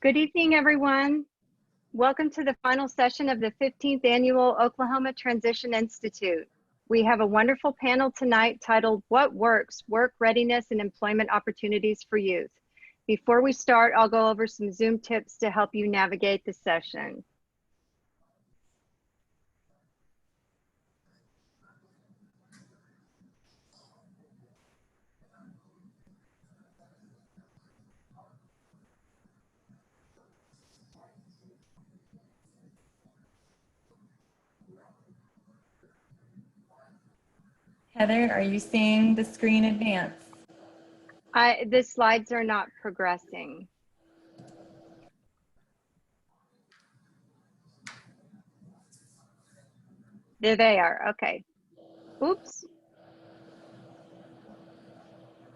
Good evening, everyone. Welcome to the final session of the 15th Annual Oklahoma Transition Institute. We have a wonderful panel tonight titled, What Works? Work Readiness and Employment Opportunities for Youth. Before we start, I'll go over some Zoom tips to help you navigate the session. Heather, are you seeing the screen advance? The slides are not progressing. There they are, okay. Oops.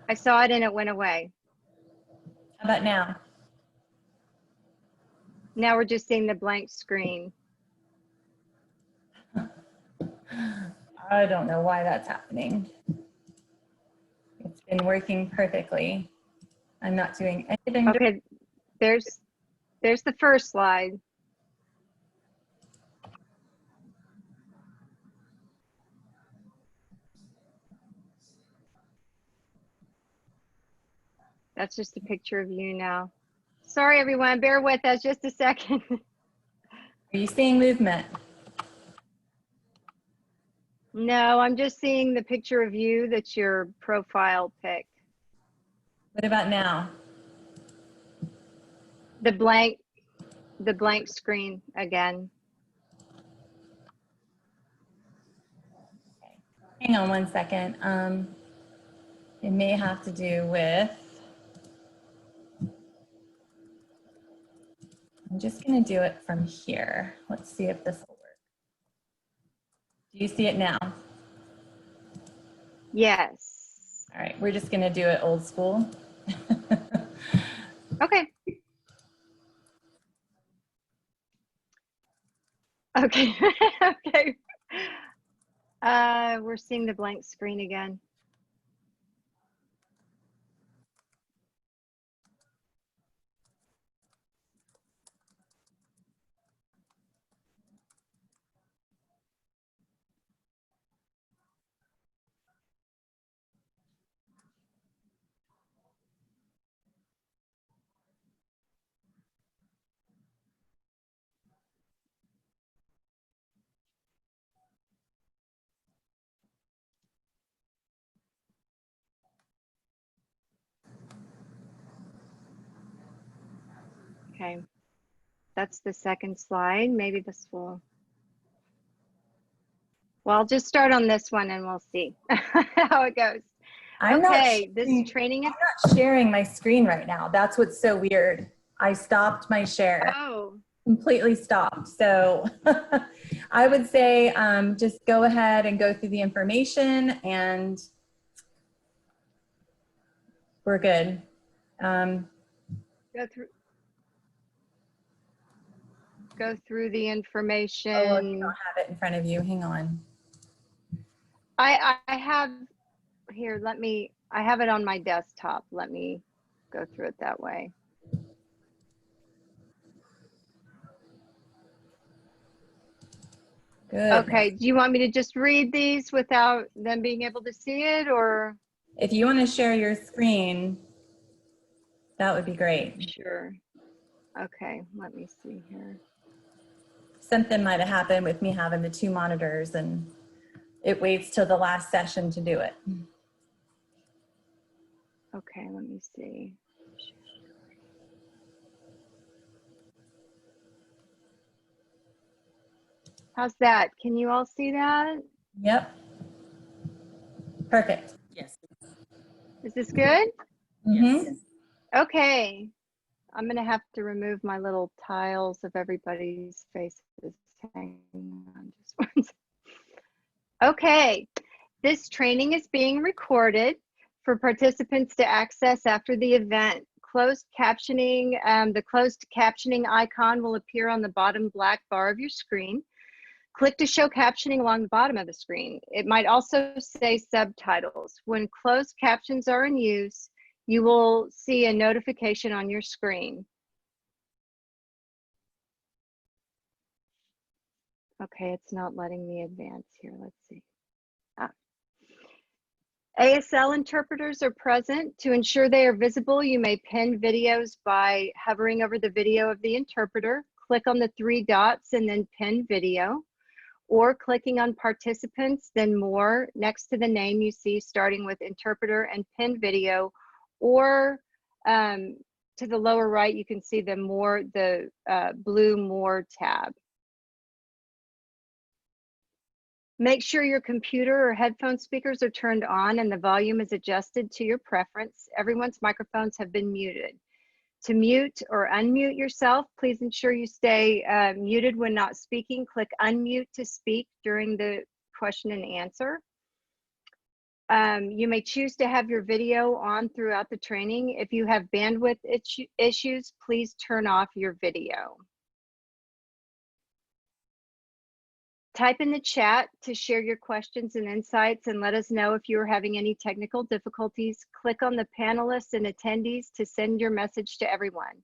I saw it and it went away. How about now? Now we're just seeing the blank screen. I don't know why that's happening. It's been working perfectly. I'm not doing anything. Okay, there's the first slide. That's just a picture of you now. Sorry, everyone, bear with us just a second. Are you seeing movement? No, I'm just seeing the picture of you that's your profile pic. What about now? The blank screen again. Okay. Hang on one second. It may have to do with, I'm just going to do it from here. Let's see if this will work. Do you see it now? Yes. All right, we're just going to do it old school. Okay. Okay. Okay. We're seeing the blank screen again. Okay. That's the second slide. Maybe this will. Well, I'll just start on this one and we'll see how it goes. Okay, this training is. I'm not sharing my screen right now. That's what's so weird. I stopped my share. Oh. Completely stopped. So I would say just go ahead and go through the information and we're good. Go through the information. Oh, you don't have it in front of you. Hang on. I have here, I have it on my desktop. Let me go through it that way. Good. Okay, do you want me to just read these without them being able to see it, or? If you want to share your screen, that would be great. Sure. Okay, let me see here. Something might have happened with me having the two monitors and it waits till the last session to do it. Okay, let me see. How's that? Can you all see that? Yep. Perfect. Yes. Is this good? Mm-hmm. Yes. Okay. I'm going to have to remove my little tiles of everybody's faces. Hang on just one second. Okay. This training is being recorded for participants to access after the event. Closed captioning, the closed captioning icon will appear on the bottom black bar of your screen. Click to show captioning along the bottom of the screen. It might also say subtitles. When closed captions are in use, you will see a notification on your screen. Okay, it's not letting me advance here. Let's see. Ah. ASL interpreters are present. To ensure they are visible, you may pin videos by hovering over the video of the interpreter. Click on the 3 dots and then pin video, or clicking on participants, then more next to the name you see starting with interpreter and pin video, or to the lower right, you can see the blue more tab. Make sure your computer or headphone speakers are turned on and the volume is adjusted to your preference. Everyone's microphones have been muted. To mute or unmute yourself, please ensure you stay muted when not speaking. Click unmute to speak during the question and answer. You may choose to have your video on throughout the training. If you have bandwidth issues, please turn off your video. Type in the chat to share your questions and insights and let us know if you are having any technical difficulties. Click on the panelists and attendees to send your message to everyone.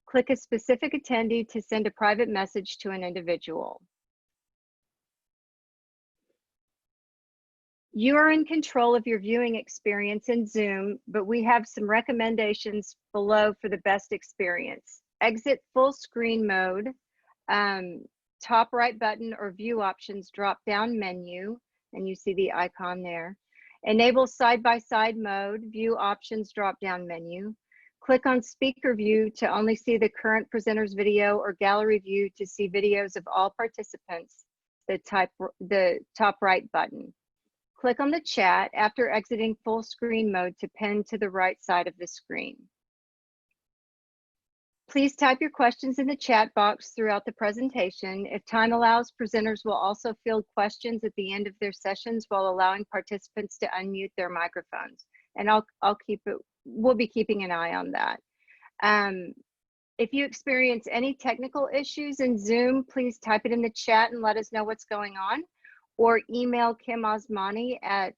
Click a specific attendee to send a private message to an individual. You are in control of your viewing experience in Zoom, but we have some recommendations below for the best experience. Exit full screen mode. Top right button or view options drop down menu, and you see the icon there. Enable side-by-side mode, view options drop down menu. Click on speaker view to only see the current presenter's video, or gallery view to see videos of all participants, the top right button. Click on the chat after exiting full screen mode to pin to the right side of the screen. Please type your questions in the chat box throughout the presentation. If time allows, presenters will also field questions at the end of their sessions while allowing participants to unmute their microphones. And we'll be keeping an eye on that. If you experience any technical issues in Zoom, please type it in the chat and let us know what's going on, or email Kim Osmani at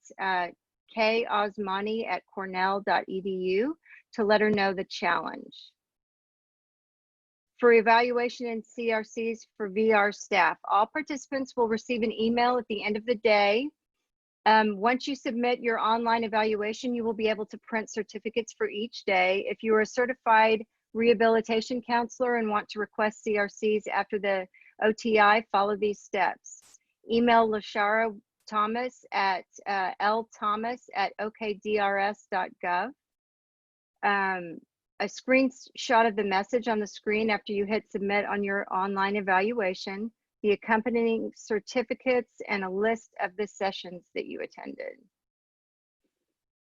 kosmani@cornell.edu to let her know the challenge. For evaluation and CRCs for VR staff, all participants will receive an email at the end of the day. Once you submit your online evaluation, you will be able to print certificates for each day. If you are a certified rehabilitation counselor and want to request CRCs after the OTI, follow these steps. Email Lashara Thomas at lthomas@okdrs.gov. A screenshot of the message on the screen after you hit submit on your online evaluation, the accompanying certificates, and a list of the sessions that you attended.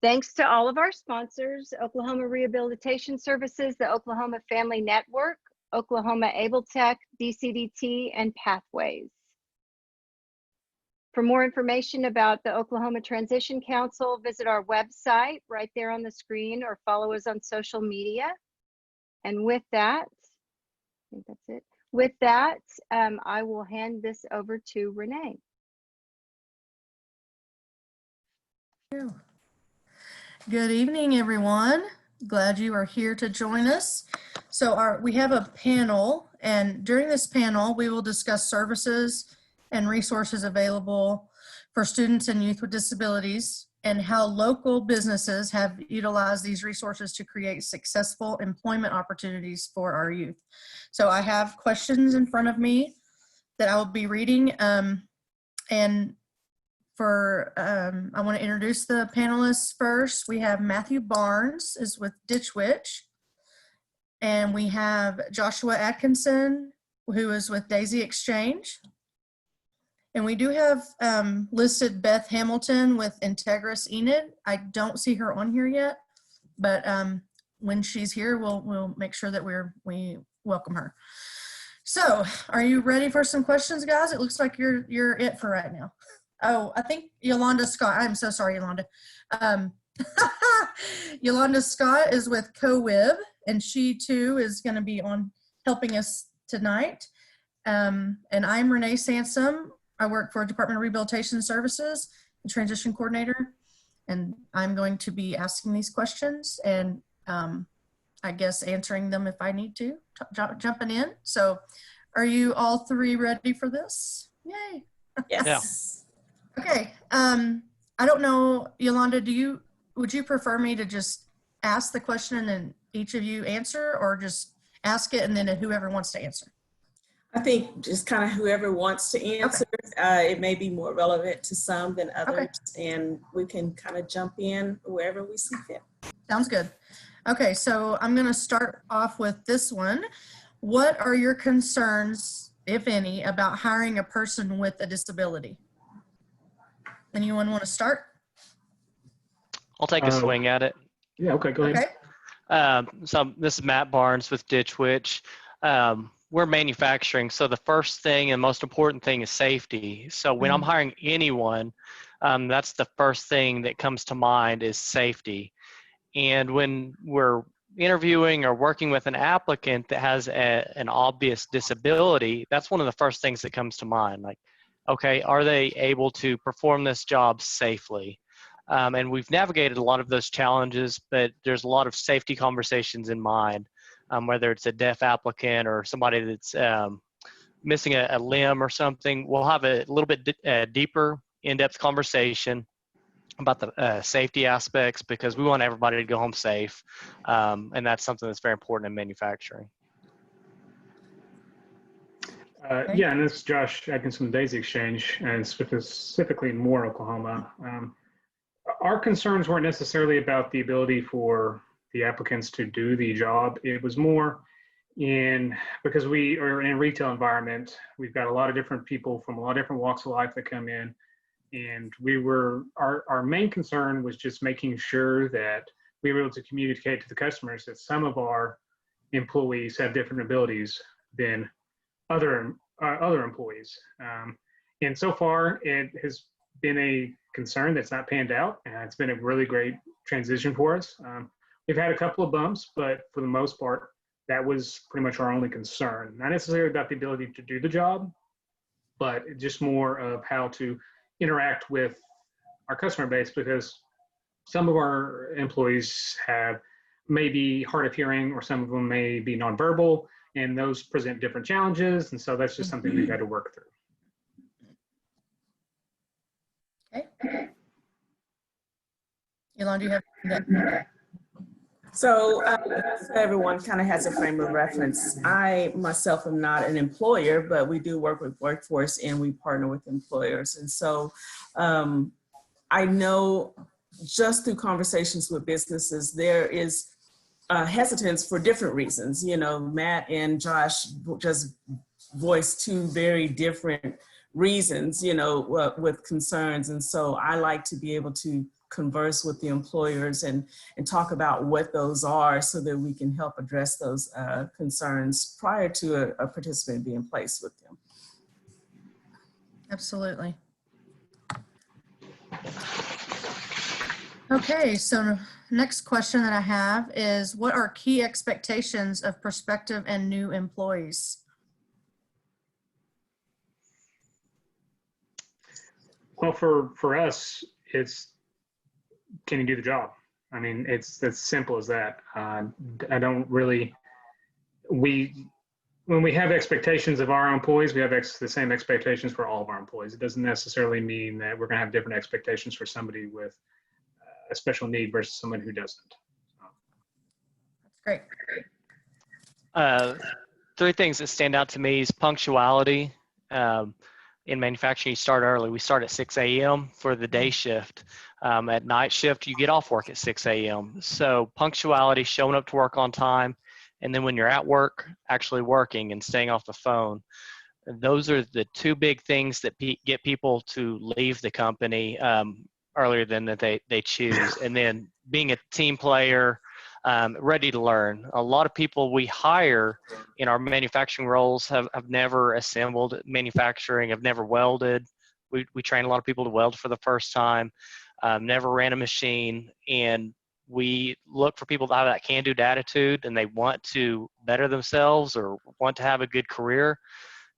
Thanks to all of our sponsors: Oklahoma Rehabilitation Services, the Oklahoma Family Network, Oklahoma Able Tech, DCDT, and Pathways. For more information about the Oklahoma Transition Council, visit our website right there on the screen, or follow us on social media. And with that, I think that's it. With that, I will hand this over to Renee. Good evening, everyone. Glad you are here to join us. So we have a panel, and during this panel, we will discuss services and resources available for students and youth with disabilities, and how local businesses have utilized these resources to create successful employment opportunities for our youth. So I have questions in front of me that I will be reading, and I want to introduce the panelists first. We have Matthew Barnes is with Ditch Witch, and we have Joshua Atkinson, who is with Daisy Exchange. And we do have listed Beth Hamilton with Integris Enid. I don't see her on here yet, but when she's here, we'll make sure that we welcome her. So, are you ready for some questions, guys? It looks like you're it for right now. Oh, I think Yolanda Scott. I'm so sorry, Yolanda. Yolanda Scott is with CoWib, and she too is going to be on helping us tonight. And I'm Renee Sansom. I work for Department of Rehabilitation Services, the transition coordinator, and I'm going to be asking these questions and I guess answering them if I need to, jumping in. So are you all three ready for this? Yay. Yes. Okay. I don't know, Yolanda, would you prefer me to just ask the question and then each of you answer, or just ask it and then whoever wants to answer? I think just kind of whoever wants to answer. It may be more relevant to some than others, and we can kind of jump in wherever we see fit. Sounds good. Okay, so I'm going to start off with this one. What are your concerns, if any, about hiring a person with a disability? Anyone want to start? I'll take a swing at it. Yeah, okay, go ahead. Okay. So this is Matt Barnes with Ditch Witch. We're manufacturing, so the first thing and most important thing is safety. So when I'm hiring anyone, that's the first thing that comes to mind is safety. And when we're interviewing or working with an applicant that has an obvious disability, that's one of the first things that comes to mind. Like, okay, are they able to perform this job safely? And we've navigated a lot of those challenges, but there's a lot of safety conversations in mind, whether it's a deaf applicant or somebody that's missing a limb or something. We'll have a little bit deeper, in-depth conversation about the safety aspects, because we want everybody to go home safe. And that's something that's very important in manufacturing. Yeah, and this is Josh Atkinson from Daisy Exchange, and specifically in Moore, Oklahoma. Our concerns weren't necessarily about the ability for the applicants to do the job. It was more because we are in a retail environment, we've got a lot of different people from a lot of different walks of life that come in. And our main concern was just making sure that we were able to communicate to the customers that some of our employees have different abilities than other employees. And so far, it has been a concern that's not panned out. And it's been a really great transition for us. We've had a couple of bumps, but for the most part, that was pretty much our only concern. Not necessarily about the ability to do the job, but just more of how to interact with our customer base, because some of our employees may be hard of hearing, or some of them may be nonverbal, and those present different challenges. And so that's just something we've had to work through. Okay. Yolanda, do you have? So everyone kind of has a frame of reference. I myself am not an employer, but we do work with workforce and we partner with employers. And so I know just through conversations with businesses, there is hesitance for different reasons. You know, Matt and Josh just voiced two very different reasons, you know, with concerns. And so I like to be able to converse with the employers and talk about what those are, so that we can help address those concerns prior to a participant being placed with them. Absolutely. Okay, so next question that I have is, what are key expectations of prospective and new employees? Well, for us, it's, can you do the job? I mean, it's as simple as that. I don't really, when we have expectations of our employees, we have the same expectations for all of our employees. It doesn't necessarily mean that we're going to have different expectations for somebody with a special need versus someone who doesn't. That's great. Three things that stand out to me is punctuality. In manufacturing, you start early. We start at 6 a.m. for the day shift. At night shift, you get off work at 6 a.m. So punctuality, showing up to work on time, and then when you're at work, actually working and staying off the phone. Those are the two big things that get people to leave the company earlier than that they choose. And then being a team player, ready to learn. A lot of people we hire in our manufacturing roles have never assembled manufacturing, have never welded. We train a lot of people to weld for the first time, never ran a machine, and we look for people that have that can-do attitude and they want to better themselves or want to have a good career.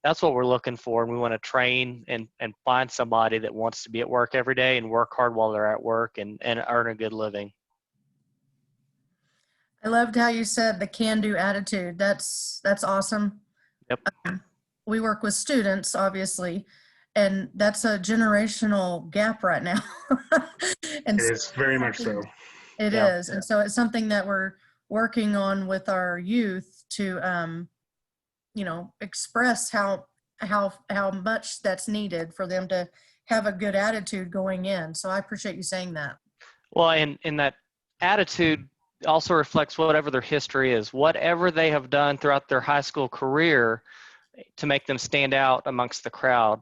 That's what we're looking for, and we want to train and find somebody that wants to be at work every day and work hard while they're at work and earn a good living. I loved how you said the can-do attitude. That's awesome. Yep. We work with students, obviously, And that's a generational gap right now. And It is very much so. it Yeah. is. And so it's something that we're working on with our youth to, express how much that's needed for them to have a good attitude going in. So I appreciate you saying that. Well, and that attitude also reflects whatever their history is, whatever they have done throughout their high school career to make them stand out amongst the crowd.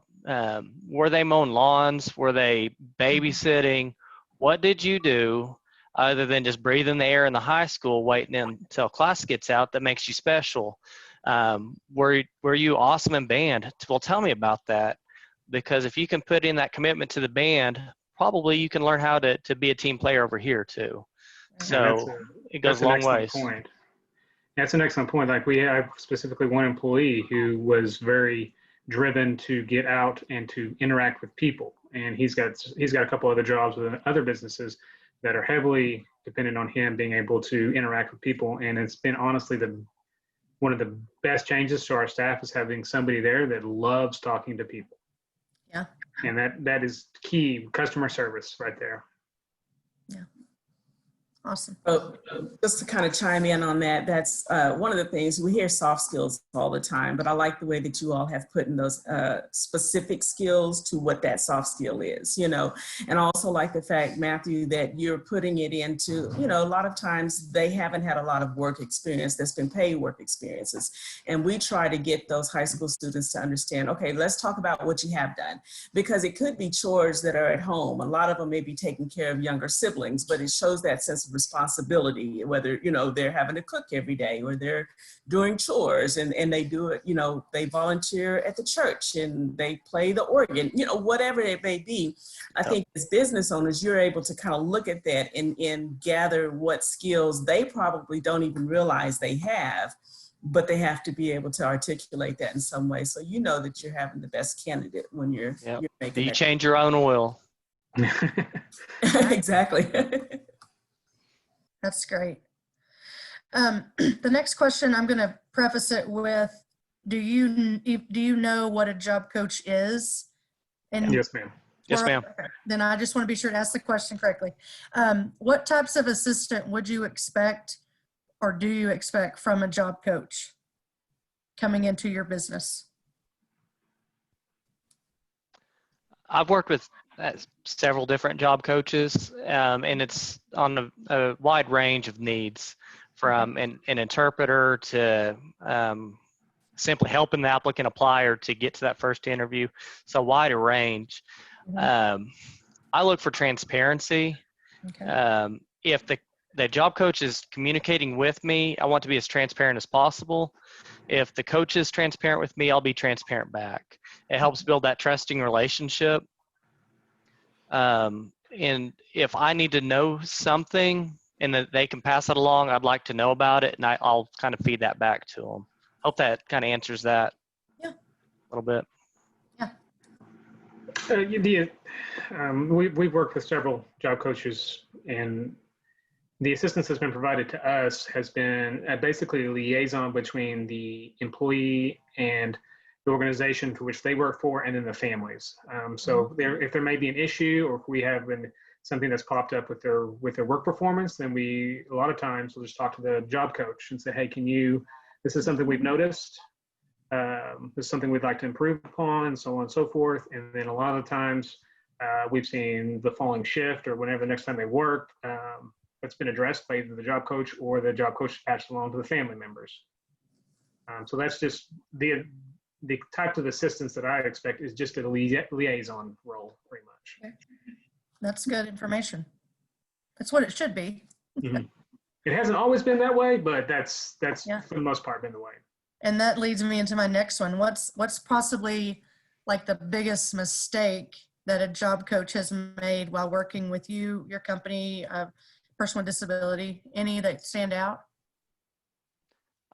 Were they mowing lawns? Were they babysitting? What did you do other than just breathing the air in the high school, waiting until class gets out, that makes you special? Were you awesome in band? Well, tell me about that, because if you can put in that commitment to the band, probably you can learn how to be a team player over here too. So it goes a long ways. Point. That's an excellent point. Like, we have specifically one employee who was very driven to get out and to interact with people, and he's got a couple other jobs with other businesses that are heavily dependent on him being able to interact with people. And it's been honestly one of the best changes to our staff is having somebody there that loves talking to people. Yeah. And that is key customer service right there. Yeah. Awesome. Just to kind of chime in on that, that's one of the things, we hear soft skills all the time, but I like the way that you all have put in those specific skills to what that soft skill is, and I also like the fact, Matthew, that you're putting it into, a lot of times they haven't had a lot of work experience that's been paid work experiences. And we try to get those high school students to understand, okay, let's talk about what you have done, because it could be chores that are at home. A lot of them may be taking care of younger siblings, but it shows that sense of responsibility, whether they're having to cook every day or they're doing chores and they do it, they volunteer at the church and they play the organ, whatever it may be. I think as business owners, you're able to kind of look at that and gather what skills they probably don't even realize they have, but they have to be able to articulate that in some way, so that you're having the best candidate when you're making. Do you change your own oil? Exactly. That's great. The next question, I'm going to preface it with, do you know what a job coach is? And Yes, ma'am. Yes, ma'am. Okay. Then I just want to be sure to ask the question correctly. What types of assistant would you expect, or do you expect from a job coach coming into your business? I've worked with several different job coaches, and it's on a wide range of needs, from an interpreter to simply helping the applicant apply or to get to that first interview. So a wider range. I look for transparency. Okay. If the job coach is communicating with me, I want to be as transparent as possible. If the coach is transparent with me, I'll be transparent back. It helps build that trusting relationship. And if I need to know something and that they can pass it along, I'd like to know about it, and I'll kind of feed that back to them. Hope that kind of answers that. Yeah. A little bit. Yeah. We've worked with several job coaches, and the assistance that's been provided to us has been basically a liaison between the employee and the organization for which they work for, and then the families. So if there may be an issue, or if we have something that's popped up with their work performance, then a lot of times we'll just talk to the job coach and say, hey, this is something we've noticed. This is something we'd like to improve upon, and so on and so forth. And then a lot of the times we've seen the following shift or whenever the next time they work, that's been addressed by either the job coach or the job coach passed along to the family members. So that's just the type of assistance that I expect is just a liaison role, pretty much. Okay. That's good information. That's what it should be. Mm-hmm. It hasn't always been that way, but that's for the most part been the way. And that leads me into my next one. What's possibly like the biggest mistake that a job coach has made while working with you, your company, person with disability? Any that stand out?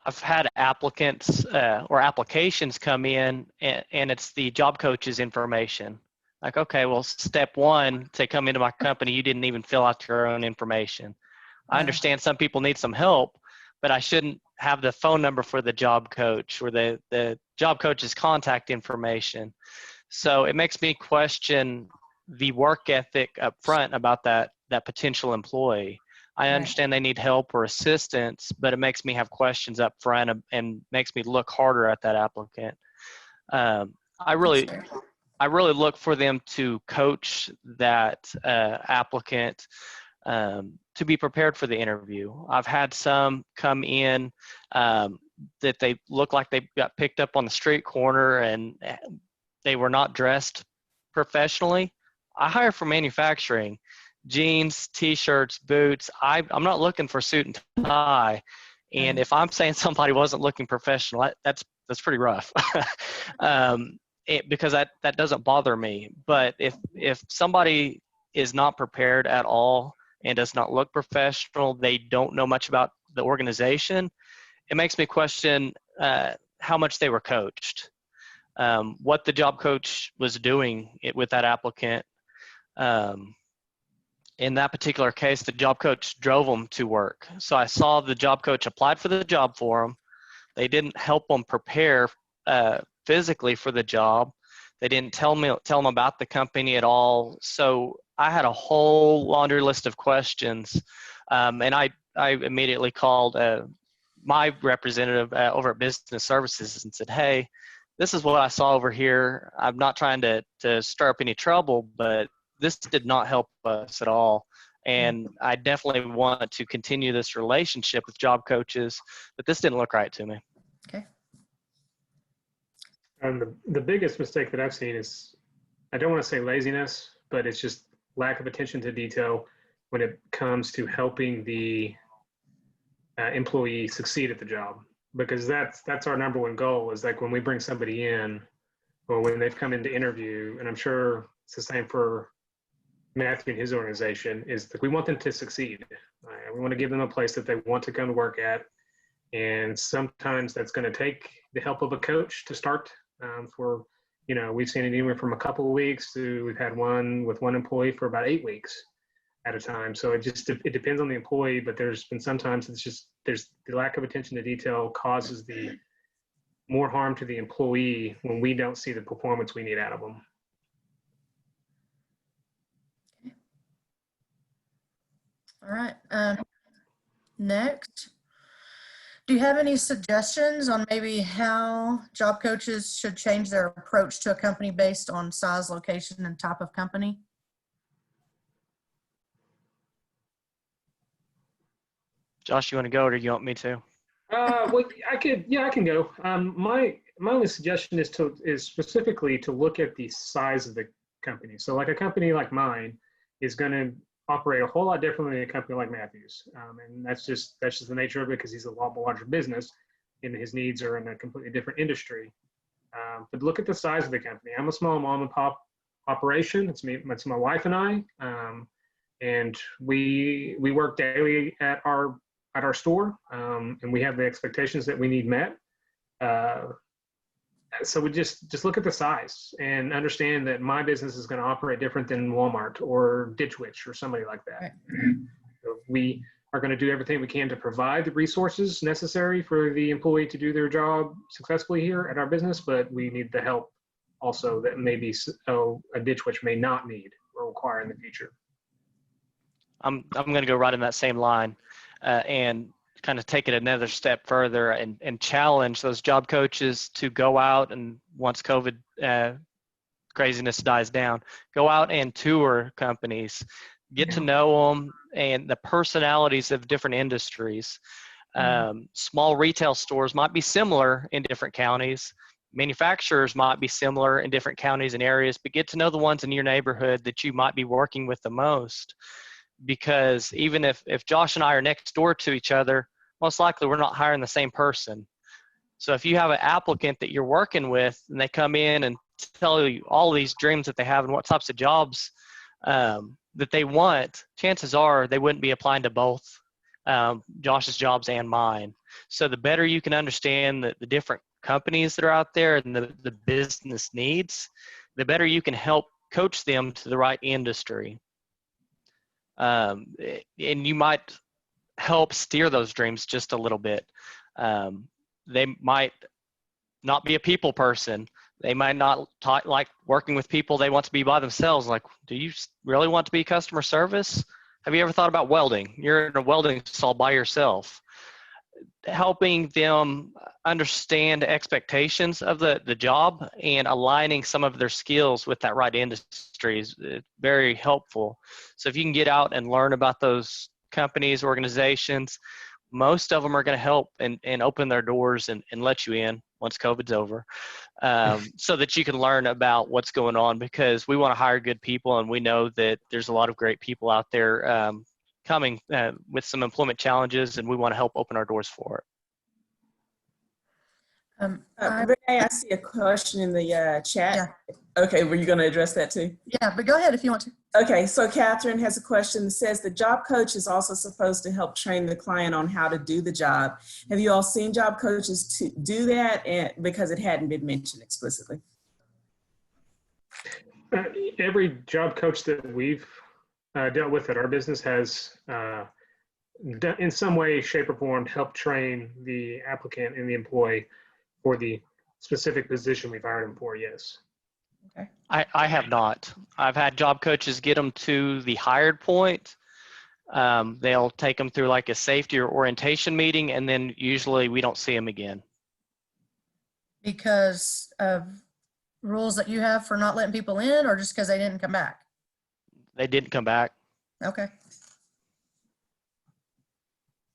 I've had applicants or applications come in, and it's the job coach's information. Like, okay, well, step one to come into my company, you didn't even fill out your own information. I understand some people need some help, but I shouldn't have the phone number for the job coach or the job coach's contact information. So it makes me question the work ethic up front about that potential employee. I Right. understand they need help or assistance, but it makes me have questions up front and makes me look harder at that applicant. I really look for them to coach that applicant to be prepared for the interview. I've had some come in that they look like they got picked up on the street corner and they were not dressed professionally. I hire for manufacturing, jeans, t-shirts, boots. I'm not looking for suit and tie. And if I'm saying somebody wasn't looking professional, that's pretty rough. Because that doesn't bother me. But if somebody is not prepared at all and does not look professional, they don't know much about the organization, it makes me question how much they were coached, what the job coach was doing with that applicant. In that particular case, the job coach drove them to work. So I saw the job coach applied for the job for them. They didn't help them prepare physically for the job. They didn't tell them about the company at all. So I had a whole laundry list of questions, and I immediately called my representative over at Business Services and said, "Hey, this is what I saw over here. I'm not trying to stir up any trouble, but this did not help us at all. And I definitely want to continue this relationship with job coaches, but this didn't look right to me." Okay. And the biggest mistake that I've seen is, I don't want to say laziness, but it's just lack of attention to detail when it comes to helping the employee succeed at the job. Because that's our number one goal, is like when we bring somebody in or when they've come in to interview, and I'm sure it's the same for Matthew and his organization, is that we want them to succeed. We want to give them a place that they want to come to work at. And sometimes that's going to take the help of a coach to start. We've seen it anywhere from a couple of weeks to we've had one with one employee for about 8 weeks at a time. So it depends on the employee, but there's been sometimes there's the lack of attention to detail causes the more harm to the employee when we don't see the performance we need out of them. All right. Next, do you have any suggestions on maybe how job coaches should change their approach to a company based on size, location, and type of company? Josh, you want to go or do you want me to? Well, I can go. My only suggestion is specifically to look at the size of the company. So like a company like mine is going to operate a whole lot differently than a company like Matthew's. And that's just the nature of it, because he's a lot larger business and his needs are in a completely different industry. But look at the size of the company. I'm a small mom and pop operation. It's my wife and I. And we work daily at our store, and we have the expectations that we need met. So we just look at the size and understand that my business is going to operate different than Walmart or Ditch Witch or somebody like that. Right. So we are going to do everything we can to provide the resources necessary for the employee to do their job successfully here at our business, but we need the help also that maybe a Ditch Witch may not need or require in the future. I'm going to go right in that same line and kind of take it another step further and challenge those job coaches to go out and, once COVID craziness dies down, go out and tour companies, get to know them and the personalities of different industries. Small retail stores might be similar in different counties. Manufacturers might be similar in different counties and areas, but get to know the ones in your neighborhood that you might be working with the most. Because even if Josh and I are next door to each other, most likely we're not hiring the same person. So if you have an applicant that you're working with and they come in and tell you all these dreams that they have and what types of jobs that they want, chances are they wouldn't be applying to both Josh's jobs and mine. So the better you can understand the different companies that are out there and the business needs, the better you can help coach them to the right industry. And you might help steer those dreams just a little bit. They might not be a people person. They might not like working with people. They want to be by themselves. Like, do you really want to be customer service? Have you ever thought about welding? You're in a welding stall by yourself. Helping them understand expectations of the job and aligning some of their skills with that right industry is very helpful. So if you can get out and learn about those companies, organizations, most of them are going to help and open their doors and let you in once COVID's over, so that you can learn about what's going on, because we want to hire good people, and we know that there's a lot of great people out there coming with some employment challenges, and we want to help open our doors for it. Renee, I see a question in the chat. Yeah. Okay, were you going to address that too? Yeah, but go ahead if you want to. Okay, so Catherine has a question that says the job coach is also supposed to help train the client on how to do the job. Have you all seen job coaches to do that? And because it hadn't been mentioned explicitly. Every job coach that we've dealt with at our business has in some way, shape, or form helped train the applicant and the employee for the specific position we've hired them for, yes. Okay. I have not. I've had job coaches get them to the hired point. They'll take them through like a safety or orientation meeting, and then usually we don't see them again. Because of rules that you have for not letting people in, or just because they didn't come back? They didn't come back. Okay.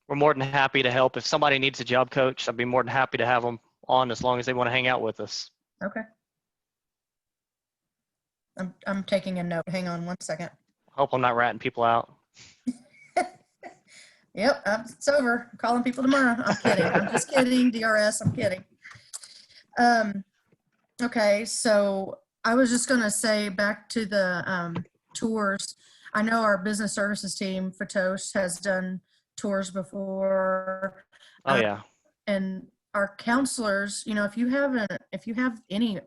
We're more than happy to help. If somebody needs a job coach, I'd be more than happy to have them on as long as they want to hang out with us. Okay. I'm taking a note. Hang on one second. Hope I'm not ratting people out. Yep, it's over. I'm calling people tomorrow. I'm kidding. I'm just kidding. DRS, I'm kidding. Okay, so I was just going to say back to the tours. I know our business services team, Fatosh, has done tours before. Oh yeah. And our counselors, you know, if you have any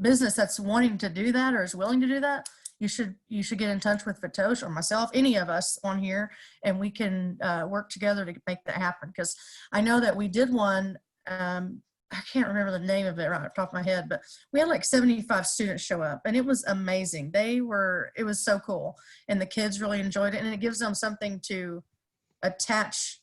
business that's wanting to do that or is willing to do that, you should get in touch with Fatosh or myself, any of us on here, and we can work together to make that happen. Because I know that we did one, I can't remember the name of it right off the top of my head, but we had like 75 students show up, and it was amazing. It was so cool, and the kids really enjoyed it, and it gives them something to attach,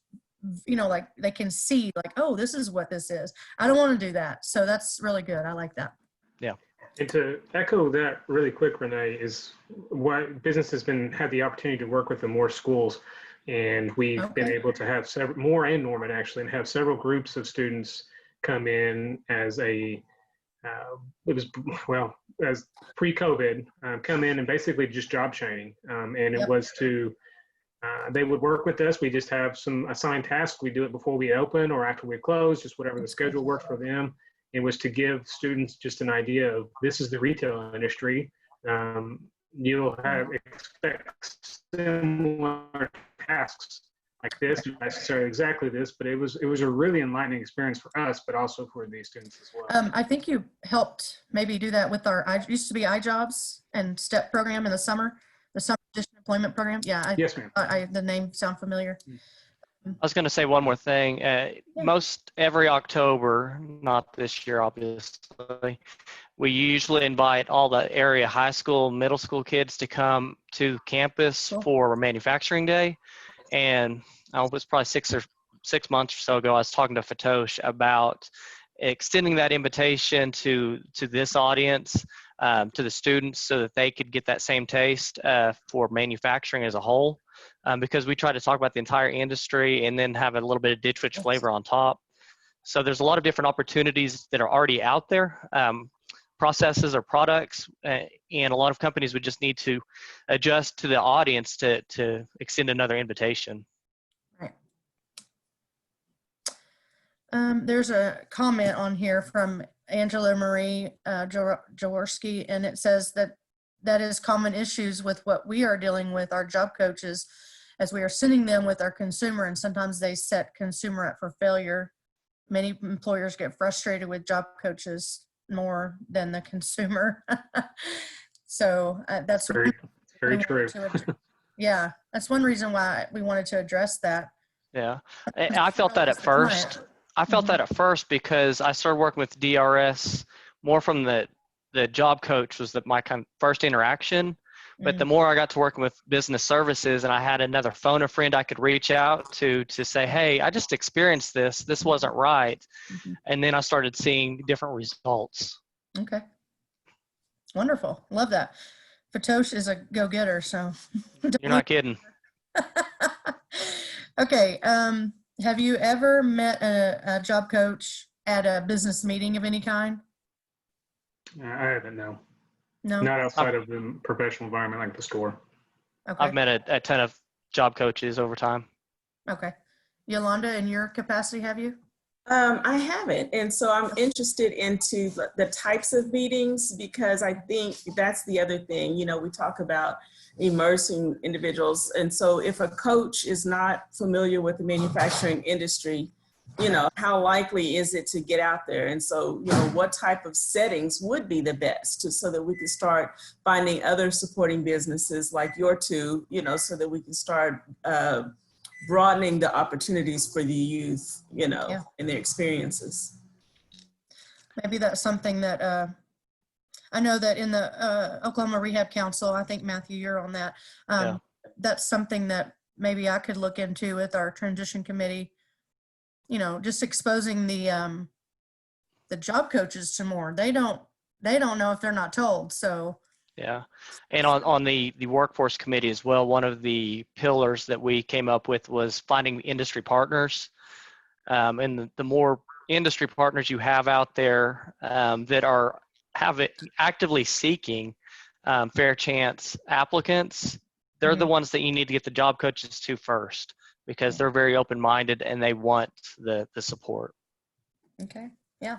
you know, like they can see like, oh, this is what this is. I don't want to do that. So that's really good. I like that. Yeah. And to echo that really quick, Renee, is what business has had the opportunity to work with in more schools. And we've been able to have more, and Norman actually, and have several groups of students come in as as pre-COVID, come in and basically just job training. And it was they would work with us. We just have some assigned tasks. We do it before we open or after we close, just whatever the schedule works for them. It was to give students just an idea of, this is the retail industry. You'll expect similar tasks like this, not necessarily exactly this, but it was a really enlightening experience for us, but also for these students as well. I think you helped maybe do that with our used to be iJobs and STEP program in the summer, the summer additional employment program. Yeah, Yes, ma'am. The name sound familiar. I was going to say one more thing. Most every October, not this year, obviously, we usually invite all the area high school, middle school kids to come to campus for Manufacturing Day. And it was probably 6 months or so ago, I was talking to Fatosh about extending that invitation to this audience, to the students, so that they could get that same taste for manufacturing as a whole. Because we try to talk about the entire industry and then have a little bit of Ditch Witch flavor on top. So there's a lot of different opportunities that are already out there, processes or products, and a lot of companies would just need to adjust to the audience to extend another invitation. Right. There's a comment on here from Angela Marie Jaworski, and it says that is common issues with what we are dealing with, our job coaches, as we are sending them with our consumer, and sometimes they set consumer up for failure. Many employers get frustrated with job coaches more than the consumer. So that's very true. Yeah, that's one reason why we wanted to address that. Yeah, I felt that at first. I felt that at first because I started working with DRS more from the job coach was my kind of first interaction. But the more I got to working with business services and I had another phone a friend I could reach out to say, hey, I just experienced this. This wasn't right. And then I started seeing different results. Okay. Wonderful. Love that. Fatosh is a go-getter, so. You're not kidding. Okay. Have you ever met a job coach at a business meeting of any kind? I haven't, no. No? Not outside of the professional environment like the store. Okay. I've met a ton of job coaches over time. Okay. Yolanda, in your capacity, have you? I haven't. And so I'm interested into the types of meetings, because I think that's the other thing, you know, we talk about immersing individuals. And so if a coach is not familiar with the manufacturing industry, you know, how likely is it to get out there? And so, you know, what type of settings would be the best so that we can start finding other supporting businesses like your two, you know, so that we can start broadening the opportunities for the youth, you know, and their experiences. Maybe that's something that I know that in the Oklahoma Rehab Council, I think, Matthew, you're on that. That's something that maybe I could look into with our transition committee, you know, just exposing the job coaches to more. They don't know if they're not told. So yeah. And on the workforce committee as well, one of the pillars that we came up with was finding industry partners. And the more industry partners you have out there that have it actively seeking fair chance applicants, they're the ones that you need to get the job coaches to first, because they're very open-minded and they want the support. Okay. Yeah.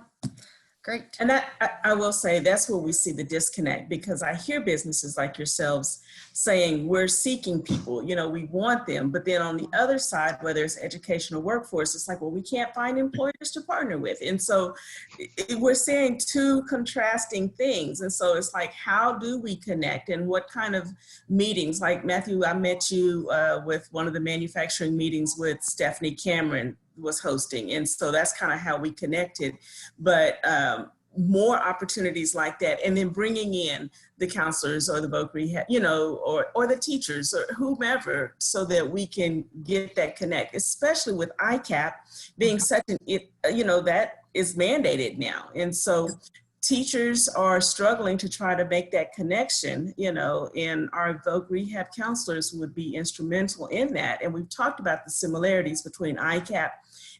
Great. And that, I will say, that's where we see the disconnect, because I hear businesses like yourselves saying we're seeking people, you know, we want them. But then on the other side, whether it's educational workforce, it's like, well, we can't find employers to partner with. And so we're saying two contrasting things. And so it's like, how do we connect, and what kind of meetings? Like Matthew, I met you with one of the manufacturing meetings with Stephanie Cameron was hosting. And so that's kind of how we connected. But more opportunities like that, and then bringing in the counselors or the voc rehab, you know, or the teachers or whomever, so that we can get that connect, especially with ICAP being such an, you know, that is mandated now. And so teachers are struggling to try to make that connection, you know, and our voc rehab counselors would be instrumental in that. And we've talked about the similarities between ICAP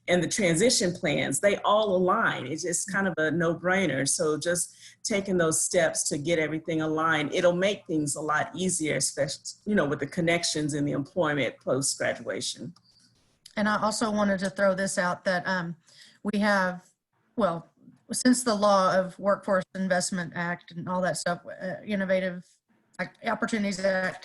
and the transition plans. They all align. It's just kind of a no-brainer. So just taking those steps to get everything aligned, it'll make things a lot easier, especially, you know, with the connections in the employment post-graduation. And I also wanted to throw this out that we have, well, since the law of Workforce Investment Act and all that stuff, Innovative Opportunities Act,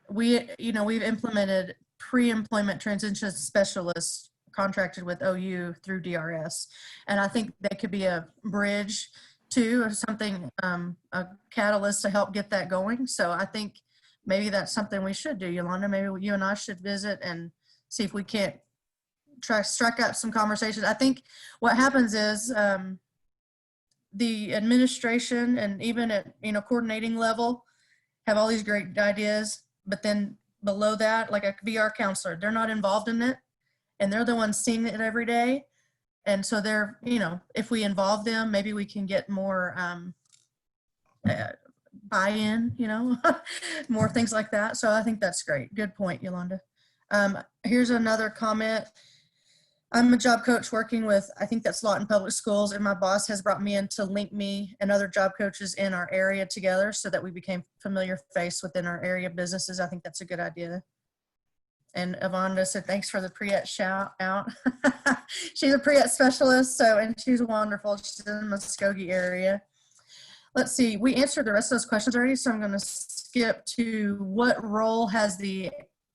we've implemented pre-employment transition specialists contracted with OU through DRS. And I think that could be a bridge to, or something, a catalyst to help get that going. So I think maybe that's something we should do, Yolanda. Maybe you and I should visit and see if we can't strike up some conversations. I think what happens is the administration and even at, you know, coordinating level have all these great ideas, but then below that, like a VR counselor, they're not involved in it, and they're the ones seeing it every day. And so they're, you know, if we involve them, maybe we can get more buy-in, you know, more things like that. So I think that's great. Good point, Yolanda. Here's another comment. I'm a job coach working with, I think that's Lawton Public Schools, and my boss has brought me in to link me and other job coaches in our area together so that we became familiar face within our area businesses. I think that's a good idea. And Avonda said, thanks for the pre-et shout out. She's a pre-et specialist, so, and she's wonderful. She's in the Muskogee area. Let's see, we answered the rest of those questions already, so I'm gonna skip to what role has the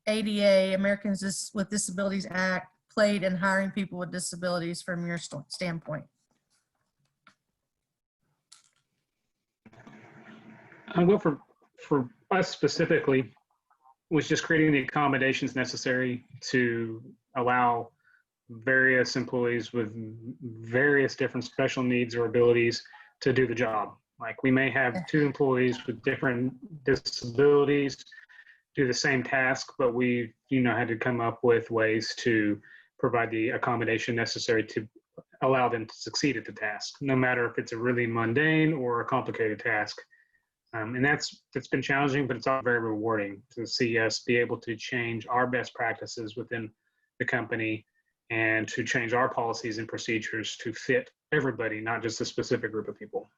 ADA, Americans with Disabilities Act, played in hiring people with disabilities from your standpoint? Well, for us specifically, was just creating the accommodations necessary to allow various employees with various different special needs or abilities to do the job. Like we may have two employees with different disabilities do the same task, but we, had to come up with ways to provide the accommodation necessary to allow them to succeed at the task, no matter if it's a really mundane or a complicated task. And that's been challenging, but it's all very rewarding to see us be able to change our best practices within the company and to change our policies and procedures to fit everybody, not just a specific group of people.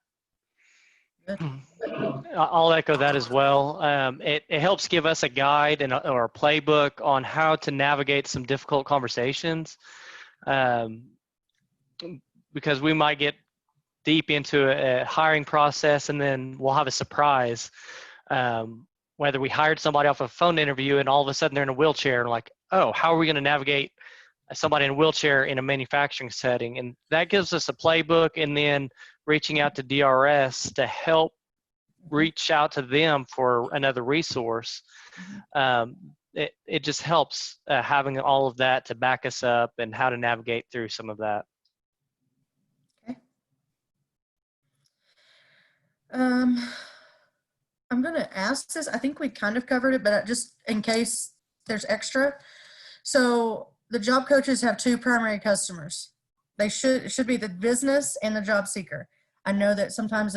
I'll echo that as well. It helps give us a guide or a playbook on how to navigate some difficult conversations, because we might get deep into a hiring process and then we'll have a surprise. Whether we hired somebody off a phone interview and all of a sudden they're in a wheelchair and like, oh, how are we going to navigate somebody in a wheelchair in a manufacturing setting? And that gives us a playbook, and then reaching out to DRS to help reach out to them for another resource. It just helps having all of that to back us up and how to navigate through some of that. Okay. I'm going to ask this. I think we kind of covered it, but just in case there's extra. So the job coaches have two primary customers. It should be the business and the job seeker. I know that sometimes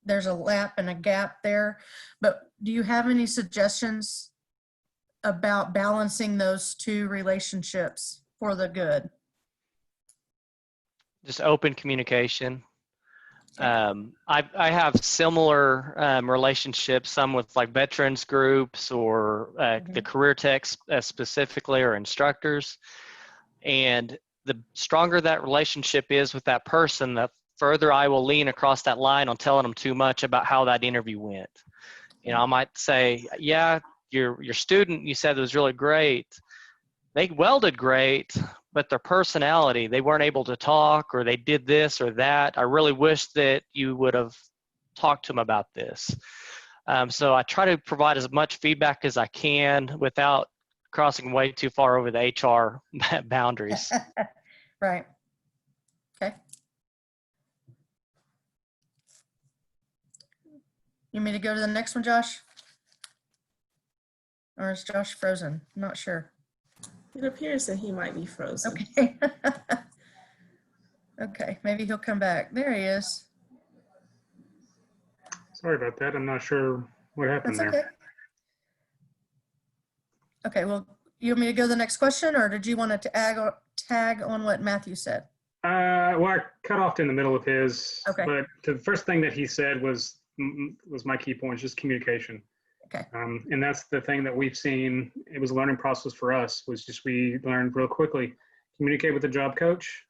there's a lap and a gap there, but do you have any suggestions about balancing those two relationships for the good? Just open communication. I have similar relationships, some with like veterans groups or the career techs specifically, or instructors. And the stronger that relationship is with that person, the further I will lean across that line on telling them too much about how that interview went. I might say, yeah, your student, you said it was really great. They welded great, but their personality, they weren't able to talk, or they did this or that. I really wish that you would have talked to them about this. So I try to provide as much feedback as I can without crossing way too far over the HR boundaries. Right. Okay. You want me to go to the next one, Josh? Or is Josh frozen? I'm not sure. It appears that he might be frozen. Okay. Okay, maybe he'll come back. There he is. Sorry about that. I'm not sure what happened That's there. okay. Okay, well, you want me to go to the next question, or did you want to tag on what Matthew said? Well, I cut off in the middle of his, Okay. but the first thing that he said was my key point, just communication. Okay. And that's the thing that we've seen. It was a learning process for us, was just we learned real quickly, communicate with the job coach,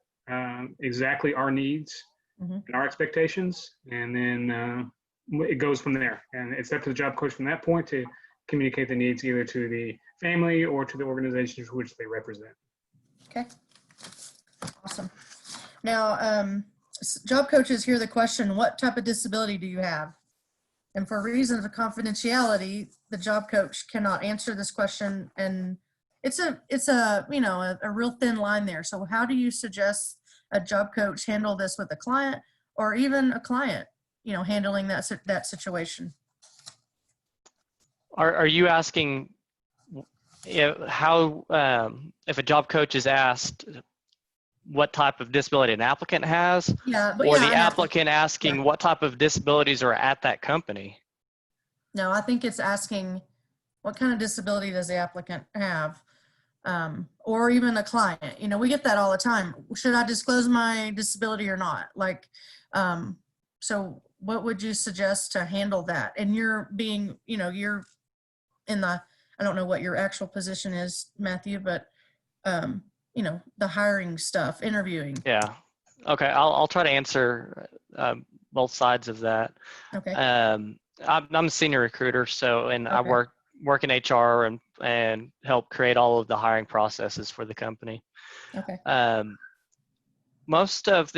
exactly our needs and our expectations, and then it goes from there. And it's up to the job coach from that point to communicate the needs either to the family or to the organizations which they represent. Okay. Awesome. Now, job coaches hear the question, what type of disability do you have? And for reasons of confidentiality, the job coach cannot answer this question. And it's a real thin line there. So how do you suggest a job coach handle this with a client, or even a client, handling that situation? Are you asking if a job coach is asked what type of disability an applicant has, or the applicant asking what type of disabilities are at that company? No, I think it's asking what kind of disability does the applicant have, or even a client. We get that all the time. Should I disclose my disability or not? So what would you suggest to handle that? And you're being, you're in the, I don't know what your actual position is, Matthew, but the hiring stuff, interviewing. Yeah. Okay. I'll try to answer both sides of that. Okay. I'm a senior recruiter, and I work in HR and help create all of the hiring processes for the company. Okay. Most of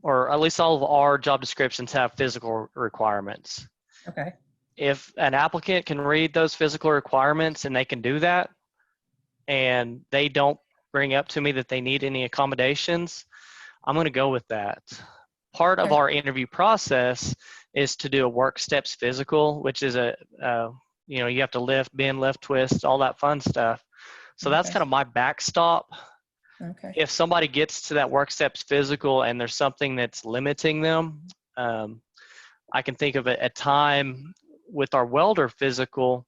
or at least all of our job descriptions have physical requirements. Okay. If an applicant can read those physical requirements and they can do that, and they don't bring up to me that they need any accommodations, I'm going to go with that. Part of Okay. our interview process is to do a work steps physical, which is you have to lift, bend, lift, twist, all that fun stuff. So that's Okay. kind of my backstop. Okay. If somebody gets to that work steps physical and there's something that's limiting them, I can think of a time with our welder physical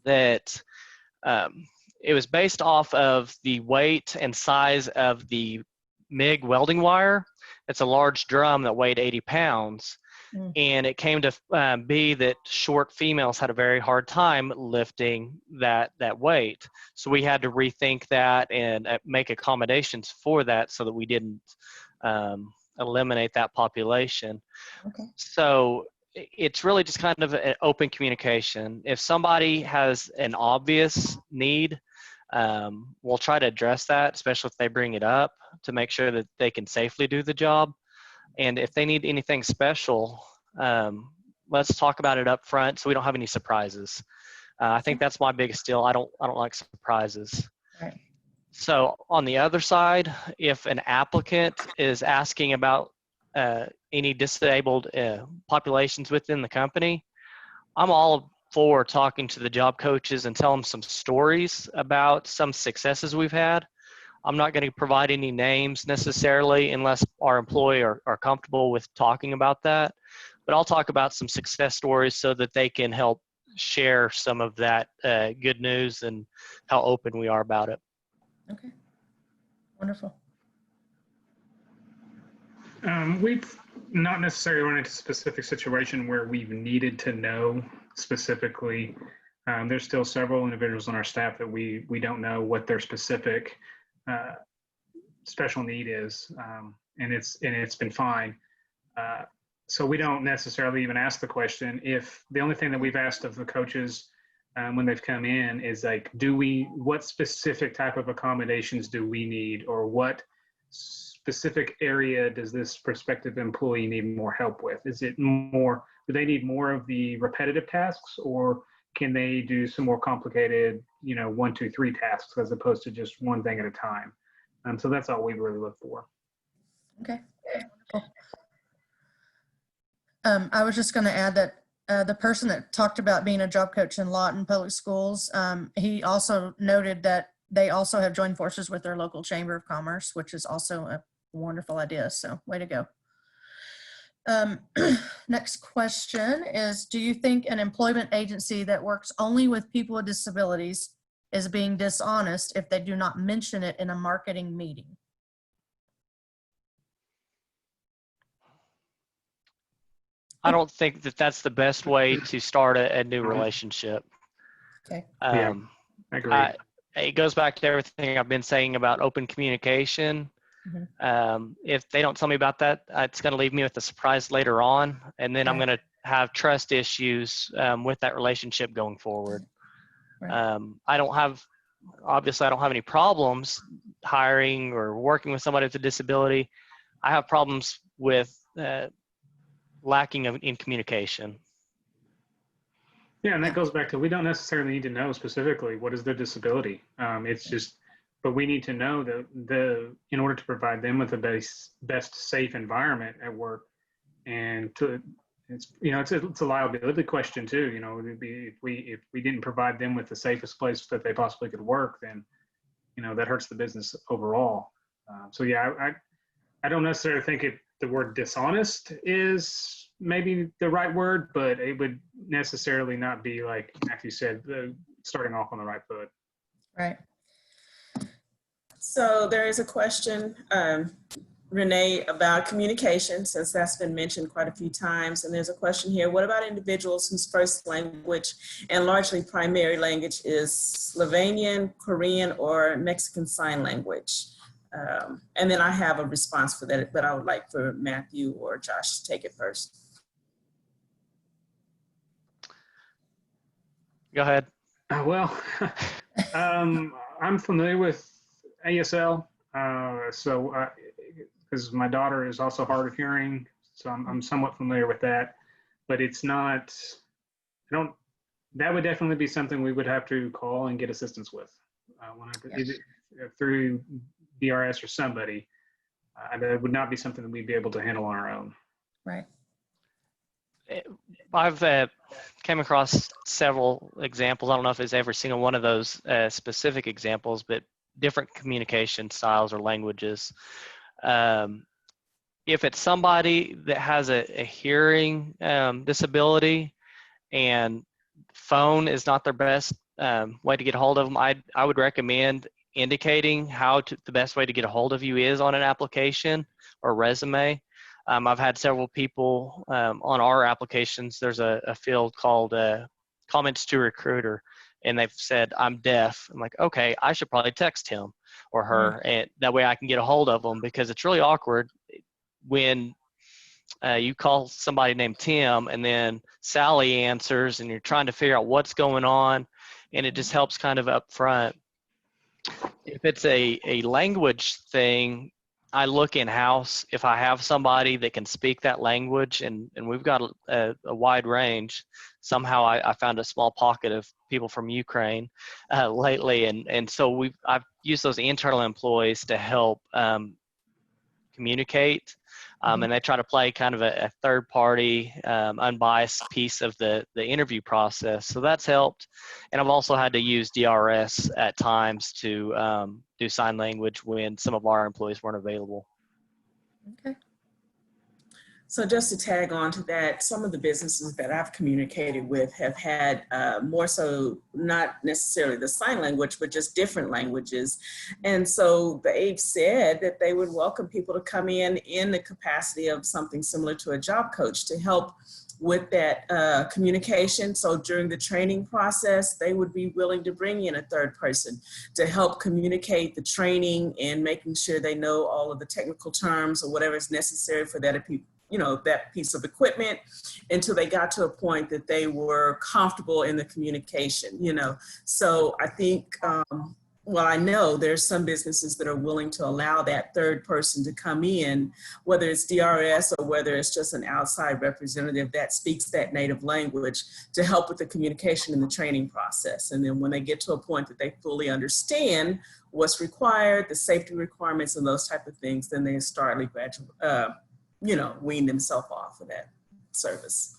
that it was based off of the weight and size of the MIG welding wire. It's a large drum that weighed 80 pounds. Mm. And it came to be that short females had a very hard time lifting that weight. So we had to rethink that and make accommodations for that so that we didn't eliminate that population. Okay. So it's really just kind of an open communication. If somebody has an obvious need, we'll try to address that, especially if they bring it up, to make sure that they can safely do the job. And if they need anything special, let's talk about it up front so we don't have any surprises. I think that's my biggest deal. I don't like surprises. Right. So on the other side, if an applicant is asking about any disabled populations within the company, I'm all for talking to the job coaches and tell them some stories about some successes we've had. I'm not going to provide any names necessarily unless our employee are comfortable with talking about that. But I'll talk about some success stories so that they can help share some of that good news and how open we are about it. Okay. Wonderful. We've not necessarily run into a specific situation where we've needed to know specifically. There's still several individuals on our staff that we don't know what their specific special need is, and it's been fine. So we don't necessarily even ask the question. If the only thing that we've asked of the coaches when they've come in is like, what specific type of accommodations do we need, or what specific area does this prospective employee need more help with? Is it more, do they need more of the repetitive tasks, or can they do some more complicated, 1, 2, 3 tasks as opposed to just one thing at a time? So that's all we really look for. Okay. Cool. I was just going to add that the person that talked about being a job coach in Lawton Public Schools, he also noted that they also have joined forces with their local Chamber of Commerce, which is also a wonderful idea. So way to go. Next question is, do you think an employment agency that works only with people with disabilities is being dishonest if they do not mention it in a marketing meeting? I don't think that that's the best way to start a new relationship. Okay. Yeah, I agree. It goes back to everything I've been saying about open communication. If they don't tell me about that, it's going to leave me with a surprise later on, and then I'm Right. going to have trust issues with that relationship going forward. Right. I don't have any problems hiring or working with somebody with a disability. I have problems with lacking in communication. Yeah, and that goes back to, we don't necessarily need to know specifically what is their disability. It's just, but we need to know that in order to provide them with the best safe environment at work, and it's a liability question too. It'd be, if we didn't provide them with the safest place that they possibly could work, then that hurts the business overall. So yeah, I don't necessarily think the word dishonest is maybe the right word, but it would necessarily not be, like Matthew said, starting off on the right foot. Right. So there is a question, Renee, about communication, since that's been mentioned quite a few times. And there's a question here: what about individuals whose first language and largely primary language is Slovenian, Korean, or Mexican Sign Language? And then I have a response for that, but I would like for Matthew or Josh to take it first. Go ahead. Well, I'm familiar with ASL, because my daughter is also hard of hearing, so I'm somewhat familiar with that. But it's not, that would definitely be something we would have to call and get assistance with. through DRS or somebody, that would not be something that we'd be able to handle on our own. Right. I've came across several examples. I don't know if it's every single one of those specific examples, but different communication styles or languages. If it's somebody that has a hearing disability and phone is not their best way to get a hold of them, I would recommend indicating the best way to get a hold of you is on an application or resume. I've had several people on our applications. There's a field called comments to recruiter, and they've said, I'm deaf. I'm like, okay, I should probably text him or her, and that way I can get a hold of them, because it's really awkward when you call somebody named Tim and then Sally answers and you're trying to figure out what's going on, and it just helps kind of up front. If it's a language thing, I look in-house if I have somebody that can speak that language, and we've got a wide range. Somehow I found a small pocket of people from Ukraine lately, and so I've used those internal employees to help communicate, and they try to play kind of a third party, unbiased piece of the interview process. So that's helped. And I've also had to use DRS at times to do sign language when some of our employees weren't available. Okay. So just to tag on to that, some of the businesses that I've communicated with have had more so not necessarily the sign language, but just different languages. And so they've said that they would welcome people to come in the capacity of something similar to a job coach to help with that communication. So during the training process, they would be willing to bring in a third person to help communicate the training and making sure they know all of the technical terms or whatever is necessary for that that piece of equipment, until they got to a point that they were comfortable in the communication, So I think, I know there's some businesses that are willing to allow that third person to come in, whether it's DRS or whether it's just an outside representative that speaks that native language, to help with the communication and the training process. And then when they get to a point that they fully understand what's required, the safety requirements and those type of things, then they start wean themselves off of that service.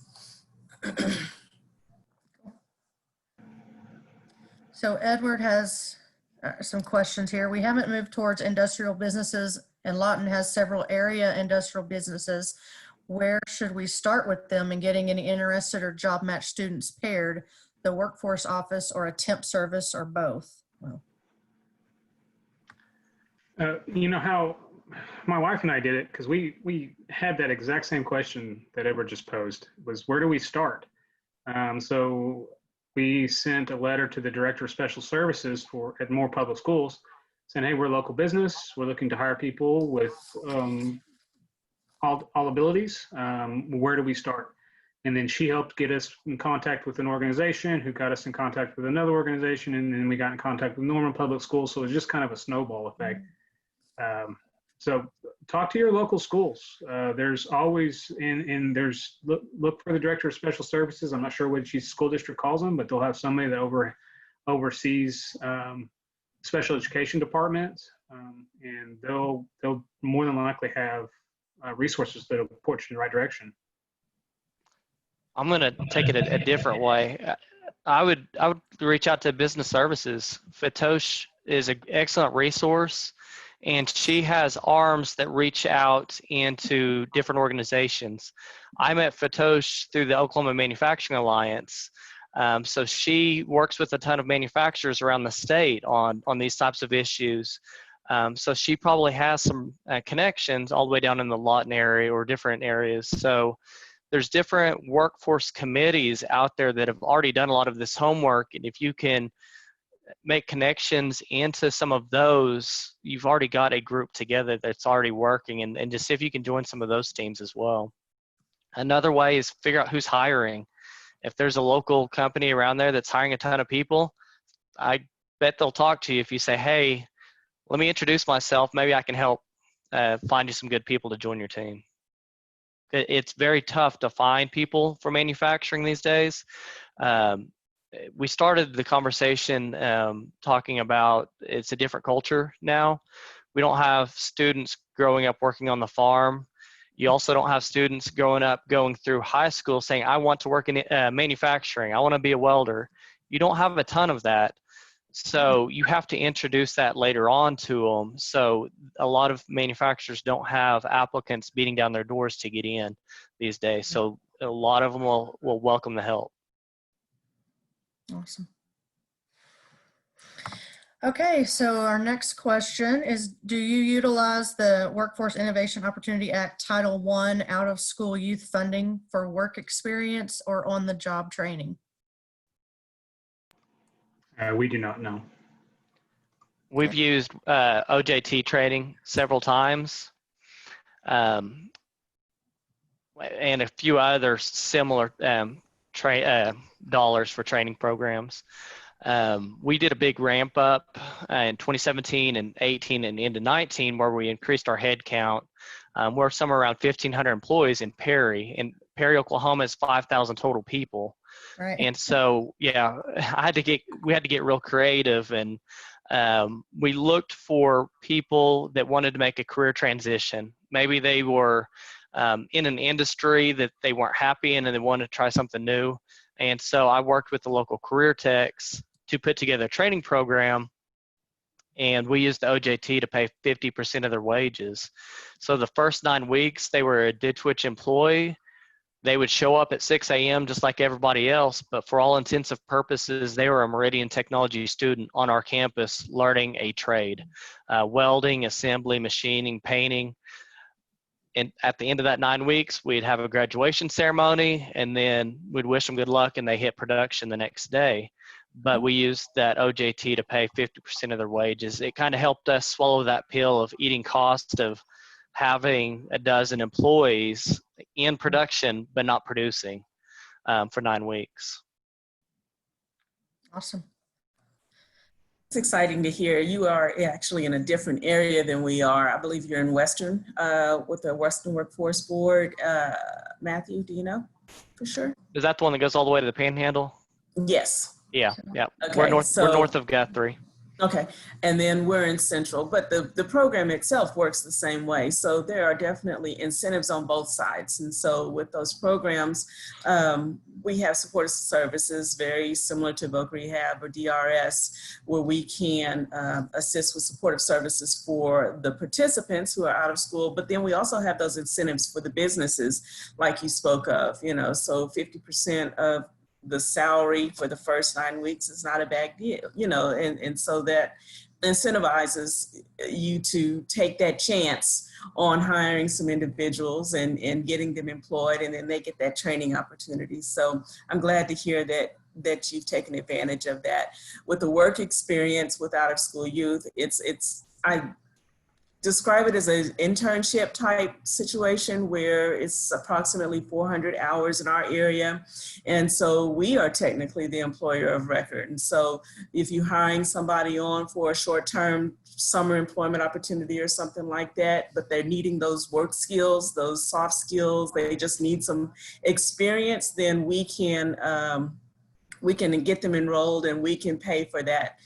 So Edward has some questions here. We haven't moved towards industrial businesses, and Lawton has several area industrial businesses. Where should we start with them in getting any interested or job match students paired? The workforce office or a temp service, or both? Well. You know how my wife and I did it, because we had that exact same question that Edward just posed, was where do we start? So we sent a letter to the director of special services at more public schools saying, hey, we're a local business. We're looking to hire people with all abilities. Where do we start? And then she helped get us in contact with an organization who got us in contact with another organization. And then we got in contact with Norman Public Schools. So it was just kind of a snowball effect. So talk to your local schools. There's always, look for the director of special services. I'm not sure what each school district calls them, but they'll have somebody that oversees special education departments, and they'll more than likely have resources that'll put you in the right direction. I'm going to take it a different way. I would reach out to business services. Fatosh is an excellent resource, and she has arms that reach out into different organizations. I met Fatosh through the Oklahoma Manufacturing Alliance. So she works with a ton of manufacturers around the state on these types of issues. So she probably has some connections all the way down in the Lawton area or different areas. So there's different workforce committees out there that have already done a lot of this homework. And if you can make connections into some of those, you've already got a group together that's already working, and just see if you can join some of those teams as well. Another way is figure out who's hiring. If there's a local company around there that's hiring a ton of people, I bet they'll talk to you if you say, hey, let me introduce myself. Maybe I can help find you some good people to join your team. It's very tough to find people for manufacturing these days. we started the conversation talking about it's a different culture now. We don't have students growing up working on the farm. You also don't have students growing up going through high school saying, I want to work in manufacturing. I want to be a welder. You don't have a ton of that. So you have to introduce that later on to them. So a lot of manufacturers don't have applicants beating down their doors to get in these days. So a lot of them will welcome the help. Awesome. Okay, so our next question is, do you utilize the Workforce Innovation Opportunity Act Title I out of school youth funding for work experience or on the job training? We do not know. We've used OJT training several times, and a few other similar dollars for training programs. We did a big ramp up in 2017 and 18 and into 19 where we increased our head count. We're somewhere around 1,500 employees in Perry. In Perry, Oklahoma is 5,000 total people. Right. And so, yeah, we had to get real creative, and we looked for people that wanted to make a career transition. Maybe they were in an industry that they weren't happy in and they wanted to try something new. And so I worked with the local career techs to put together a training program, and we used the OJT to pay 50% of their wages. So the first 9 weeks, they were a Ditch Witch employee. They would show up at 6 a.m. just like everybody else, but for all intents and purposes, they were a Meridian Technology student on our campus learning a trade, welding, assembly, machining, painting. And at the end of that 9 weeks, we'd have a graduation ceremony, and then we'd wish them good luck, and they hit production the next day. But we used that OJT to pay 50% of their wages. It kind of helped us swallow that pill of eating cost of having a dozen employees in production but not producing for 9 weeks. Awesome. It's exciting to hear. You are actually in a different area than we are. I believe you're in Western, with the Western Workforce Board. Matthew, do you know for sure? Is that the one that goes all the way to the Panhandle? Yes. Yeah, yeah. Okay, We're north of Guthrie. Okay, and then we're in Central, but the program itself works the same way. So there are definitely incentives on both sides. And so with those programs, we have supportive services very similar to Voc Rehab or DRS, where we can assist with supportive services for the participants who are out of school. But then we also have those incentives for the businesses like you spoke of, so 50% of the salary for the first 9 weeks is not a bad deal, and so that incentivizes you to take that chance on hiring some individuals and getting them employed, and then they get that training opportunity. So I'm glad to hear that you've taken advantage of that. With the work experience with out of school youth, I describe it as an internship type situation where it's approximately 400 hours in our area. And so we are technically the employer of record. And so if you're hiring somebody on for a short-term summer employment opportunity or something like that, but they're needing those work skills, those soft skills, they just need some experience, then we can get them enrolled and we can pay for that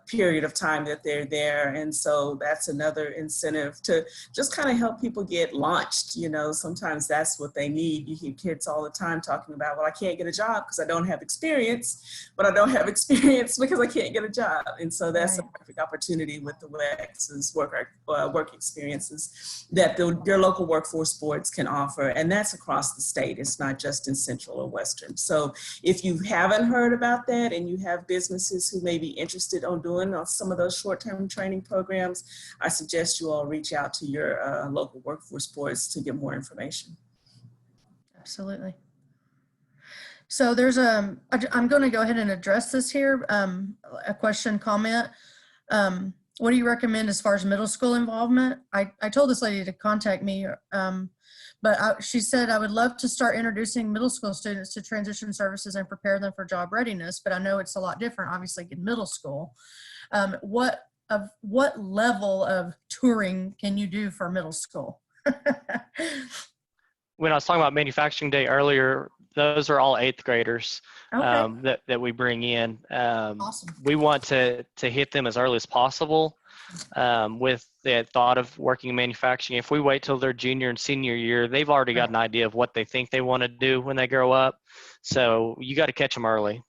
period of time that they're there. And so that's another incentive to just kind of help people get launched. Sometimes that's what they need. You hear kids all the time talking about, well, I can't get a job because I don't have experience, but I don't have experience because I can't get a job. And so that's a perfect opportunity with the WEX's work experiences that your local workforce boards can offer. And that's across the state. It's not just in Central or Western. So if you haven't heard about that and you have businesses who may be interested on doing some of those short-term training programs, I suggest you all reach out to your local workforce boards to get more information. Absolutely. So there's I'm going to go ahead and address this here. A question, comment. What do you recommend as far as middle school involvement? I told this lady to contact me, but she said, I would love to start introducing middle school students to transition services and prepare them for job readiness, but I know it's a lot different, obviously, in middle school. What level of touring can you do for middle school? When I was talking about manufacturing day earlier, those are all 8th graders Okay, that we bring in. awesome. We want to hit them as early as possible with the thought of working in manufacturing. If we wait till their junior and senior year, they've already got an idea of what they think they want to do when they grow up. So you got to catch them early.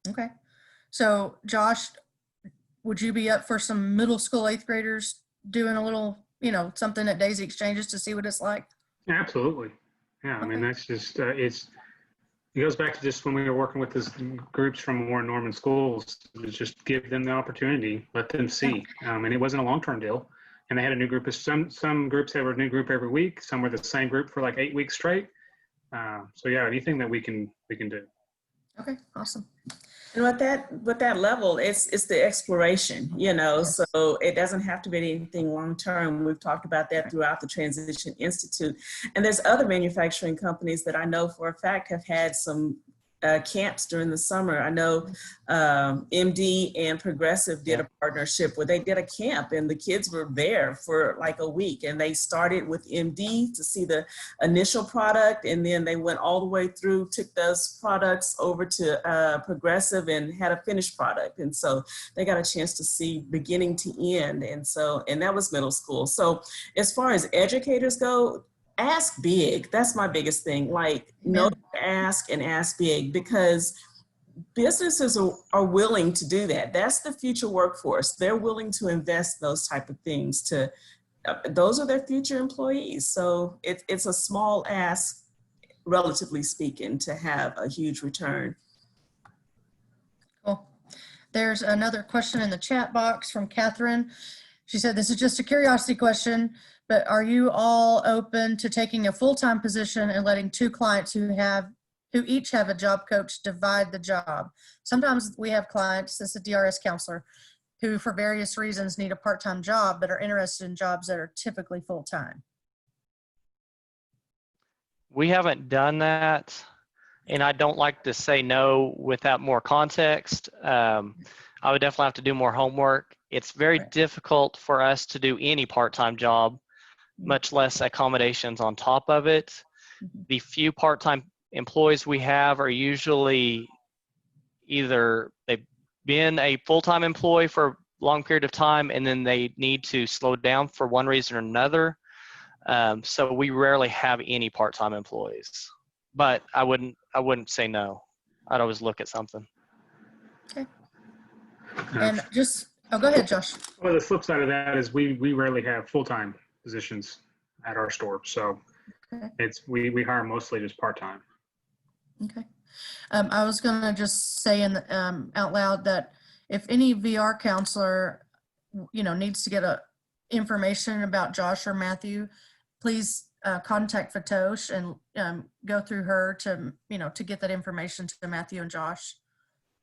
Okay. So Josh, would you be up for some middle school 8th graders doing a little, something at Daisy Exchanges to see what it's like? Absolutely. Yeah, I mean, Okay. that's just, it goes back to just when we were working with these groups from more Norman schools, it was just give them the opportunity, let them see. And it wasn't a long-term deal. And they had a new group of some groups that were a new group every week. Some were the same group for like 8 weeks straight. So yeah, anything that we can do. Okay, awesome. And with that level, it's the exploration, Yes. so it doesn't have to be anything long-term. We've talked about that throughout the Transition Institute. And there's other manufacturing companies that I know for a fact have had some camps during the summer. I know MD and Progressive did a partnership where they did a camp and the kids were there for like a week, and they started with MD to see the initial product, and then they went all the way through, took those products over to Progressive and had a finished product. And so they got a chance to see beginning to end. And that was middle school. So as far as educators go, ask big. That's my biggest thing. Like, know to ask and ask big, because businesses are willing to do that. That's the future workforce. They're willing to invest those type of things those are their future employees. So it's a small ask, relatively speaking, to have a huge return. Cool. There's another question in the chat box from Catherine. She said, this is just a curiosity question, but are you all open to taking a full-time position and letting 2 clients who each have a job coach divide the job? Sometimes we have clients, this is a DRS counselor, who for various reasons need a part-time job but are interested in jobs that are typically full-time. We haven't done that, and I don't like to say no without more context. I would definitely have to do more homework. It's very difficult for us to do any part-time job, much less accommodations on top of it. The few part-time employees we have are usually either they've been a full-time employee for a long period of time and then they need to slow down for one reason or another. So we rarely have any part-time employees, but I wouldn't say no. I'd always look at something. Okay. And just, go ahead, Josh. Well, the flip side of that is we rarely have full-time positions at our store. So we hire mostly just part-time. Okay. I was going to just say out loud that if any VR counselor, needs to get information about Josh or Matthew, please contact Fatosh and go through her to get that information to Matthew and Josh,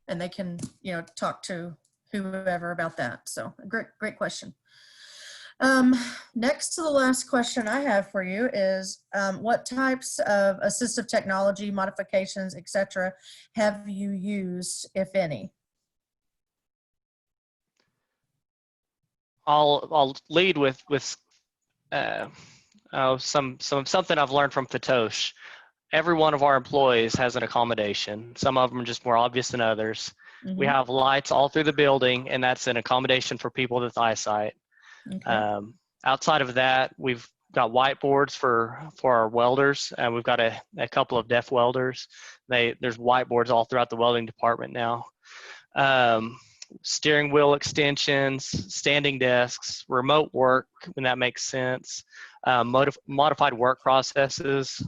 and they can, talk to whoever about that. So great question. Next to the last question I have for you is, what types of assistive technology modifications, etc., have you used, if any? I'll lead with something I've learned from Fatosh. Every one of our employees has an accommodation. Some of them are just more obvious than others. Mm-hmm. We have lights all through the building, and that's an accommodation for people with eyesight. Okay. Outside of that, we've got whiteboards for our welders, and we've got a couple of deaf welders. There's whiteboards all throughout the welding department now. Steering wheel extensions, standing desks, remote work when that makes sense, modified work processes,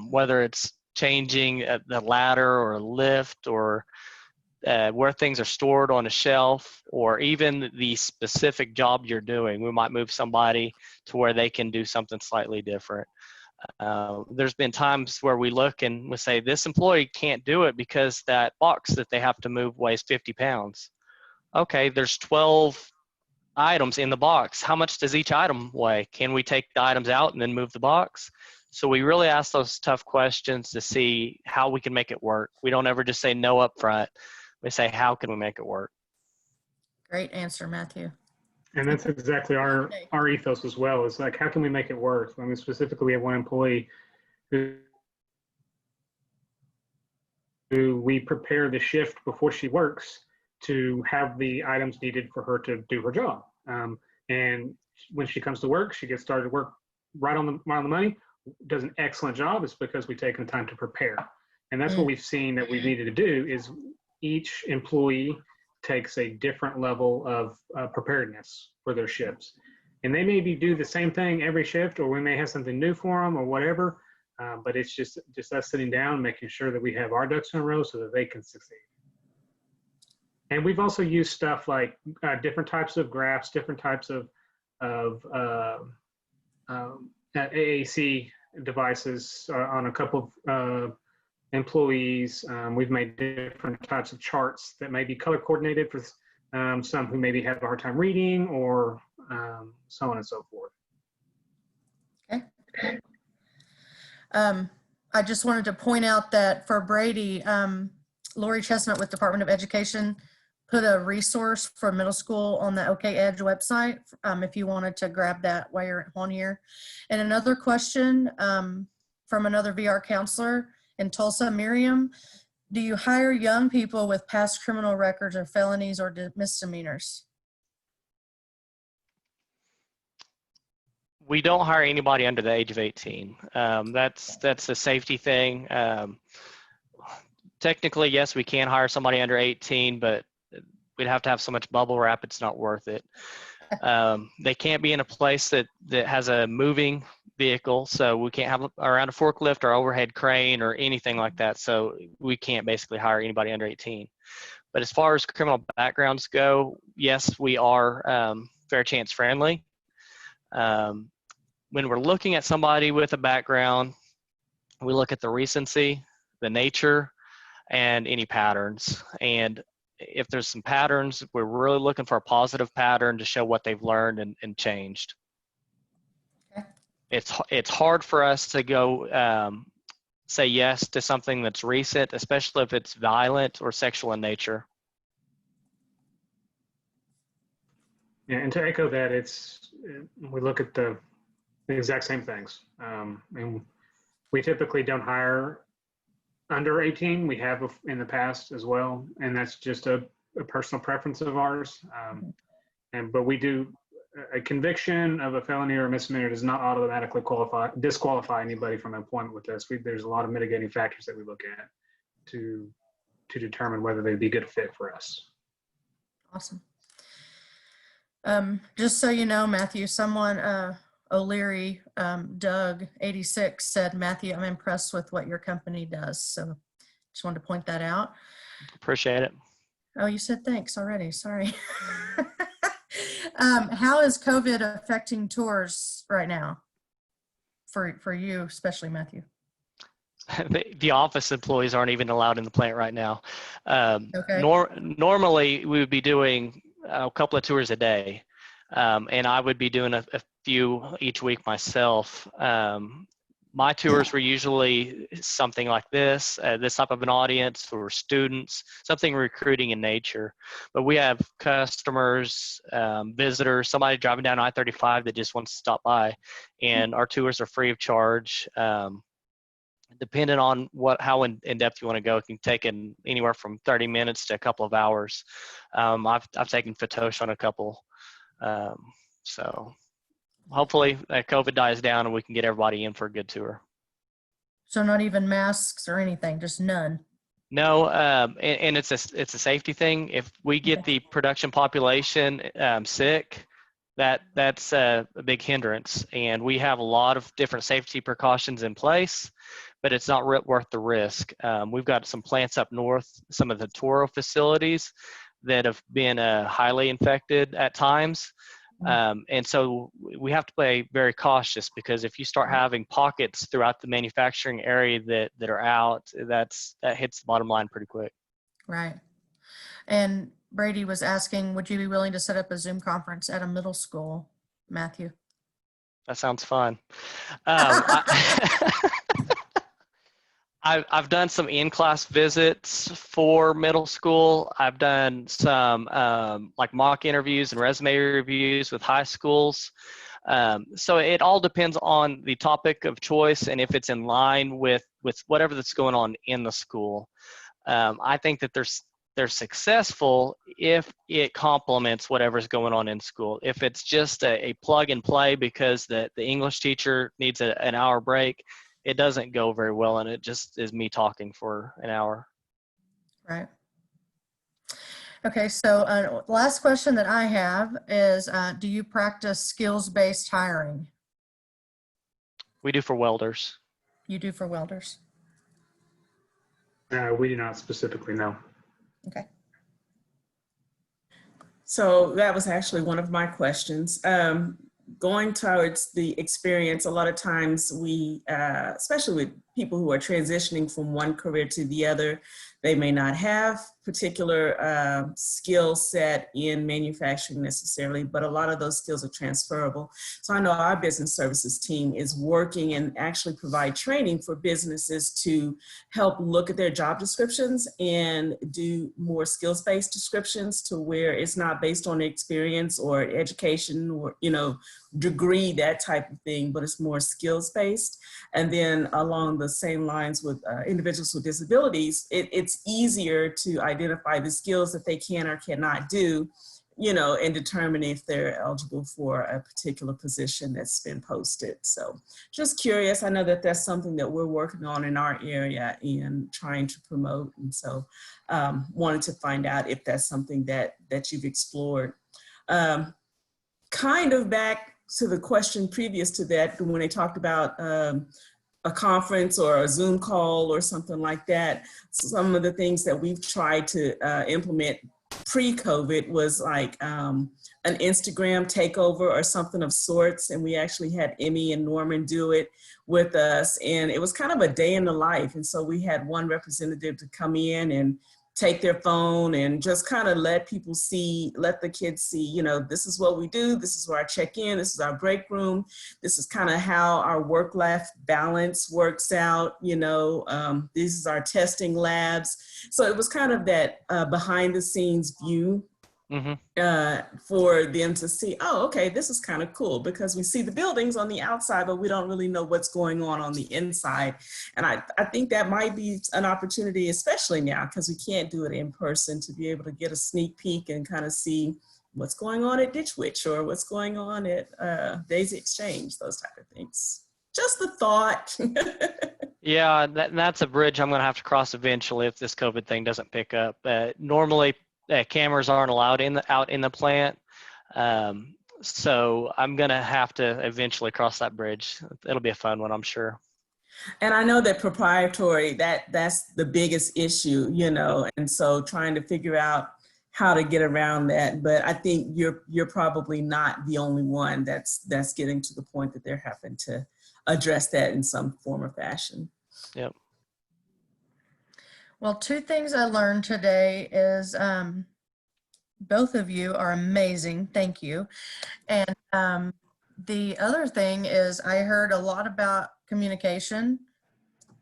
whether it's changing the ladder or a lift or where things are stored on a shelf, or even the specific job you're doing. We might move somebody to where they can do something slightly different. There's been times where we look and we say, this employee can't do it because that box that they have to move weighs 50 pounds. Okay, there's 12 items in the box. How much does each item weigh? Can we take the items out and then move the box? So we really ask those tough questions to see how we can make it work. We don't ever just say no up front. We say, how can we make it work? Great answer, Matthew. And that's exactly our ethos as well. It's like, how can we make it work? I mean, specifically, we have one employee who we prepare the shift before she works to have the items needed for her to do her job. And when she comes to work, she gets started to work right on the money, does an excellent job. It's because we've taken the time to prepare. And that's what we've seen that we've needed to do is each employee takes a different level of preparedness for their shifts. And they maybe do the same thing every shift, or we may have something new for them or whatever. But it's just us sitting down, making sure that we have our ducks in a row so that they can succeed. And we've also used stuff like different types of graphs, different types of AAC devices on a couple of employees. We've made different types of charts that may be color coordinated for some who maybe have a hard time reading, or so on and so forth. Okay. I just wanted to point out that for Brady, Lori Chestnut with Department of Education put a resource for middle school on the OK Edge website, if you wanted to grab that while you're on here. And another question from another VR counselor in Tulsa, Miriam, do you hire young people with past criminal records or felonies or misdemeanors? We don't hire anybody under the age of 18. That's a safety thing. Technically, yes, we can hire somebody under 18, but we'd have to have so much bubble wrap, it's not worth it. They can't be in a place that has a moving vehicle, so we can't have around a forklift or overhead crane or anything like that, so we can't basically hire anybody under 18. But as far as criminal backgrounds go, yes, we are fair chance friendly. When we're looking at somebody with a background, we look at the recency, the nature, and any patterns. And if there's some patterns, we're really looking for a positive pattern to show what they've learned and changed. Okay. It's hard for us to go say yes to something that's recent, especially if it's violent or sexual in nature. Yeah, and to echo that, we look at the exact same things. And we typically don't hire under 18. We have in the past as well, and that's just a personal preference of ours. But we do, a conviction of a felony or a misdemeanor does not automatically disqualify anybody from employment with us. There's a lot of mitigating factors that we look at to determine whether they'd be a good fit for us. Awesome. Just so you know, Matthew, someone, O'Leary, Doug 86 said, Matthew, I'm impressed with what your company does. So just wanted to point that out. Appreciate it. Oh, you said thanks already. Sorry. How is COVID affecting tours right now for you, especially Matthew? The office employees aren't even allowed in the plant right now. Okay. Normally, we would be doing a couple of tours a day, and I would be doing a few each week myself. My tours were usually something like this type of an audience or students, something recruiting in nature. But we have customers, visitors, somebody driving down I-35 that just wants to stop by, and our tours are free of charge. Depending on how in depth you want to go, it can take anywhere from 30 minutes to a couple of hours. I've taken Fatosh on a couple. So hopefully COVID dies down and we can get everybody in for a good tour. So not even masks or anything, just none? No, and it's a safety thing. If we get the production population sick, that's a big hindrance. And we have a lot of different safety precautions in place, but it's not worth the risk. We've got some plants up north, some of the Toro facilities that have been highly infected at times. And so we have to be very cautious, because if you start having pockets throughout the manufacturing area that are out, that hits the bottom line pretty quick. Right. And Brady was asking, would you be willing to set up a Zoom conference at a middle school, Matthew? That sounds fun. I've done some in-class visits for middle school. I've done some like mock interviews and resume reviews with high schools. So it all depends on the topic of choice and if it's in line with whatever that's going on in the school. I think that they're successful if it complements whatever's going on in school. If it's just a plug and play because the English teacher needs an hour break, it doesn't go very well, and it just is me talking for an hour. Right. Okay, so last question that I have is, do you practice skills-based hiring? We do for welders. You do for welders? We do not specifically know. Okay. So that was actually one of my questions. Going towards the experience, a lot of times we, especially with people who are transitioning from one career to the other, they may not have particular skill set in manufacturing necessarily, but a lot of those skills are transferable. So I know our business services team is working and actually provide training for businesses to help look at their job descriptions and do more skills-based descriptions to where it's not based on experience or education or, degree, that type of thing, but it's more skills-based. And then along the same lines with individuals with disabilities, it's easier to identify the skills that they can or cannot do, and determine if they're eligible for a particular position that's been posted. So just curious, I know that that's something that we're working on in our area and trying to promote. And so wanted to find out if that's something that you've explored. Kind of back to the question previous to that, when they talked about a conference or a Zoom call or something like that, some of the things that we've tried to implement pre-COVID was like an Instagram takeover or something of sorts. And we actually had Emmy and Norman do it with us. And it was kind of a day in the life. And so we had one representative to come in and take their phone and just kind of let the kids see, this is what we do. This is where I check in. This is our break room. This is kind of how our work-life balance works out. This is our testing labs. So it was kind of that behind the scenes view for them to see, oh, okay, this is kind of cool, because we see the buildings on the outside, but we don't really know what's going on the inside. And I think that might be an opportunity, especially now, because we can't do it in person, to be able to get a sneak peek and kind of see what's going on at Ditch Witch or what's going on at Daisy Exchange, those type of things. Just a thought. Yeah, that's a bridge I'm going to have to cross eventually if this COVID thing doesn't pick up. Normally, cameras aren't allowed out in the plant, so I'm going to have to eventually cross that bridge. It'll be a fun one, I'm sure. And I know that proprietary, that's the biggest issue, and so trying to figure out how to get around that. But I think you're probably not the only one that's getting to the point that they're having to address that in some form or fashion. Yep. Well, two things I learned today is both of you are amazing. Thank you. And the other thing is I heard a lot about communication,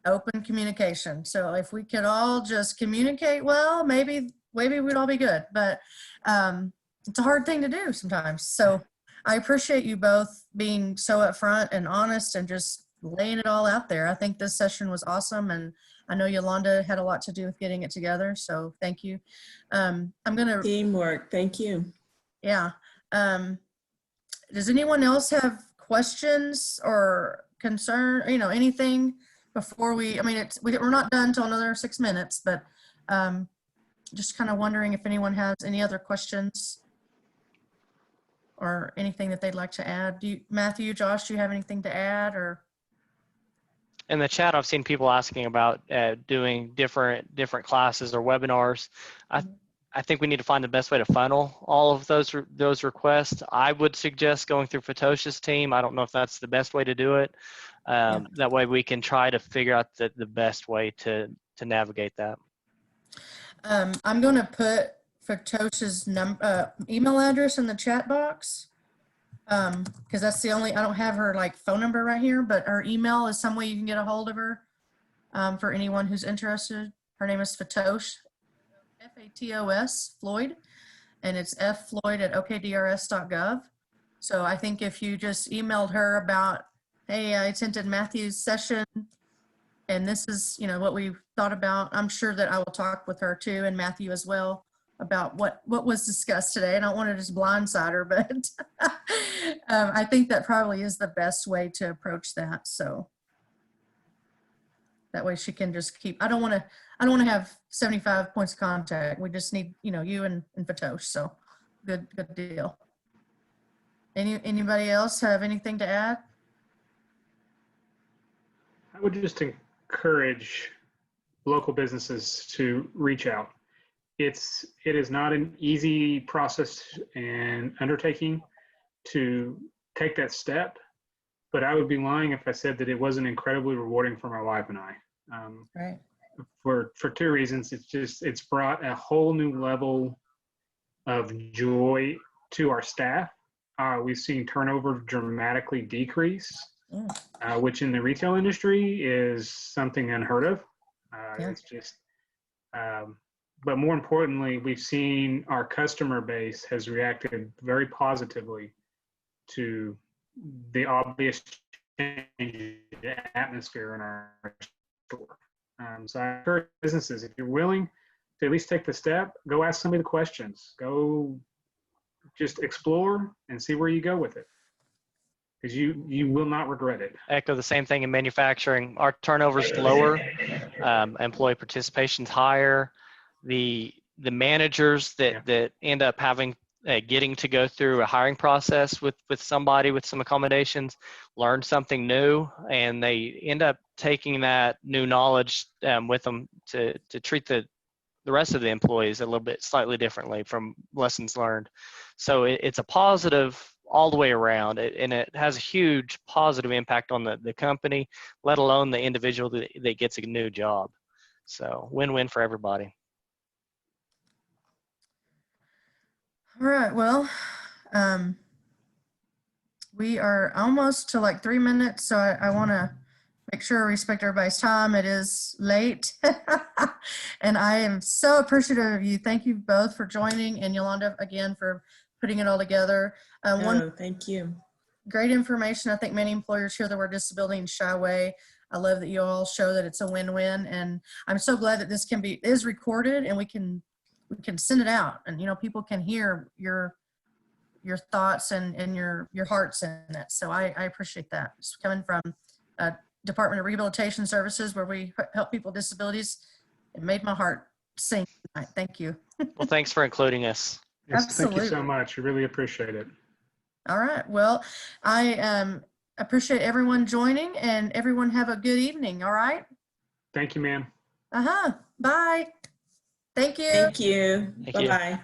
open communication. So if we could all just communicate well, maybe we'd all be good. But it's a hard thing to do sometimes. So I appreciate you both being so upfront and honest and just laying it all out there. I think this session was awesome, and I know Yolanda had a lot to do with getting it together, so thank you. I'm gonna— Teamwork, thank you. Yeah. Does anyone else have questions or concern, anything before we, we're not done till another 6 minutes, but just kind of wondering if anyone has any other questions or anything that they'd like to add. Matthew, Josh, do you have anything to add? Or In the chat, I've seen people asking about doing different classes or webinars. I think we need to find the best way to funnel all of those requests. I would suggest going through Fatosha's team. I don't know if that's the best way to do it. That way we can try to figure out the best way to navigate that. I'm going to put Fatosha's email address in the chat box. Because that's the only— I don't have her phone number right here, but her email is some way you can get a hold of her for anyone who's interested. Her name is Fatosh, F-A-T-O-S, Floyd, and it's ffloyd@okdrs.gov. So I think if you just emailed her about, hey, I attended Matthew's session, And this is, you know, what we've thought about. I'm sure that I will talk with her too, and Matthew as well, about what was discussed today. I don't want to just blindside her, but I think that probably is the best way to approach that. So that way she can just keep, I don't want to have 75 points of contact. We just need, you know, you and Fatosh. So good deal. Anybody else have anything to add? I would just encourage local businesses to reach out. It is not an easy process and undertaking to take that step, but I would be lying if I said that it wasn't incredibly rewarding for my wife and I. Right. For two reasons. It's brought a whole new level of joy to our staff. We've seen turnover dramatically decrease, which in the retail industry is something unheard of. Yeah. It's just, but more importantly, we've seen our customer base has reacted very positively to the obvious change in atmosphere in our store. So I encourage businesses, if you're willing to at least take the step, go ask somebody the questions. Go just explore and see where you go with it, because you will not regret it. Echo the same thing in manufacturing. Our turnover's lower, employee participation's higher. The managers that end up having getting to go through a hiring process with somebody with some accommodations, learn something new, and they end up taking that new knowledge with them to treat the rest of the employees a little bit slightly differently from lessons learned. So it's a positive all the way around, and it has a huge positive impact on the company, let alone the individual that gets a new job. So win-win for everybody. All right, well, we are almost to like 3 minutes, so I want to make sure I respect everybody's time. It is late, and I am so appreciative of you. Thank you both for joining, and Yolanda, again, for putting it all together. Thank you. Great information. I think many employers hear the word disability and shy away. I love that you all show that it's a win-win, and I'm so glad that this is recorded, and we can send it out, and you know, people can hear your thoughts and your hearts in it. So I appreciate that. It's coming from Department of Rehabilitation Services, where we help people with disabilities. It made my heart sing tonight. Thank you. Well, thanks for including us. Yes, Absolutely. thank you so much. I really appreciate it. All right. Well, I appreciate everyone joining, and everyone have a good evening. All right. Thank you, ma'am. Bye. Thank you. Thank you. Thank you. Bye-bye.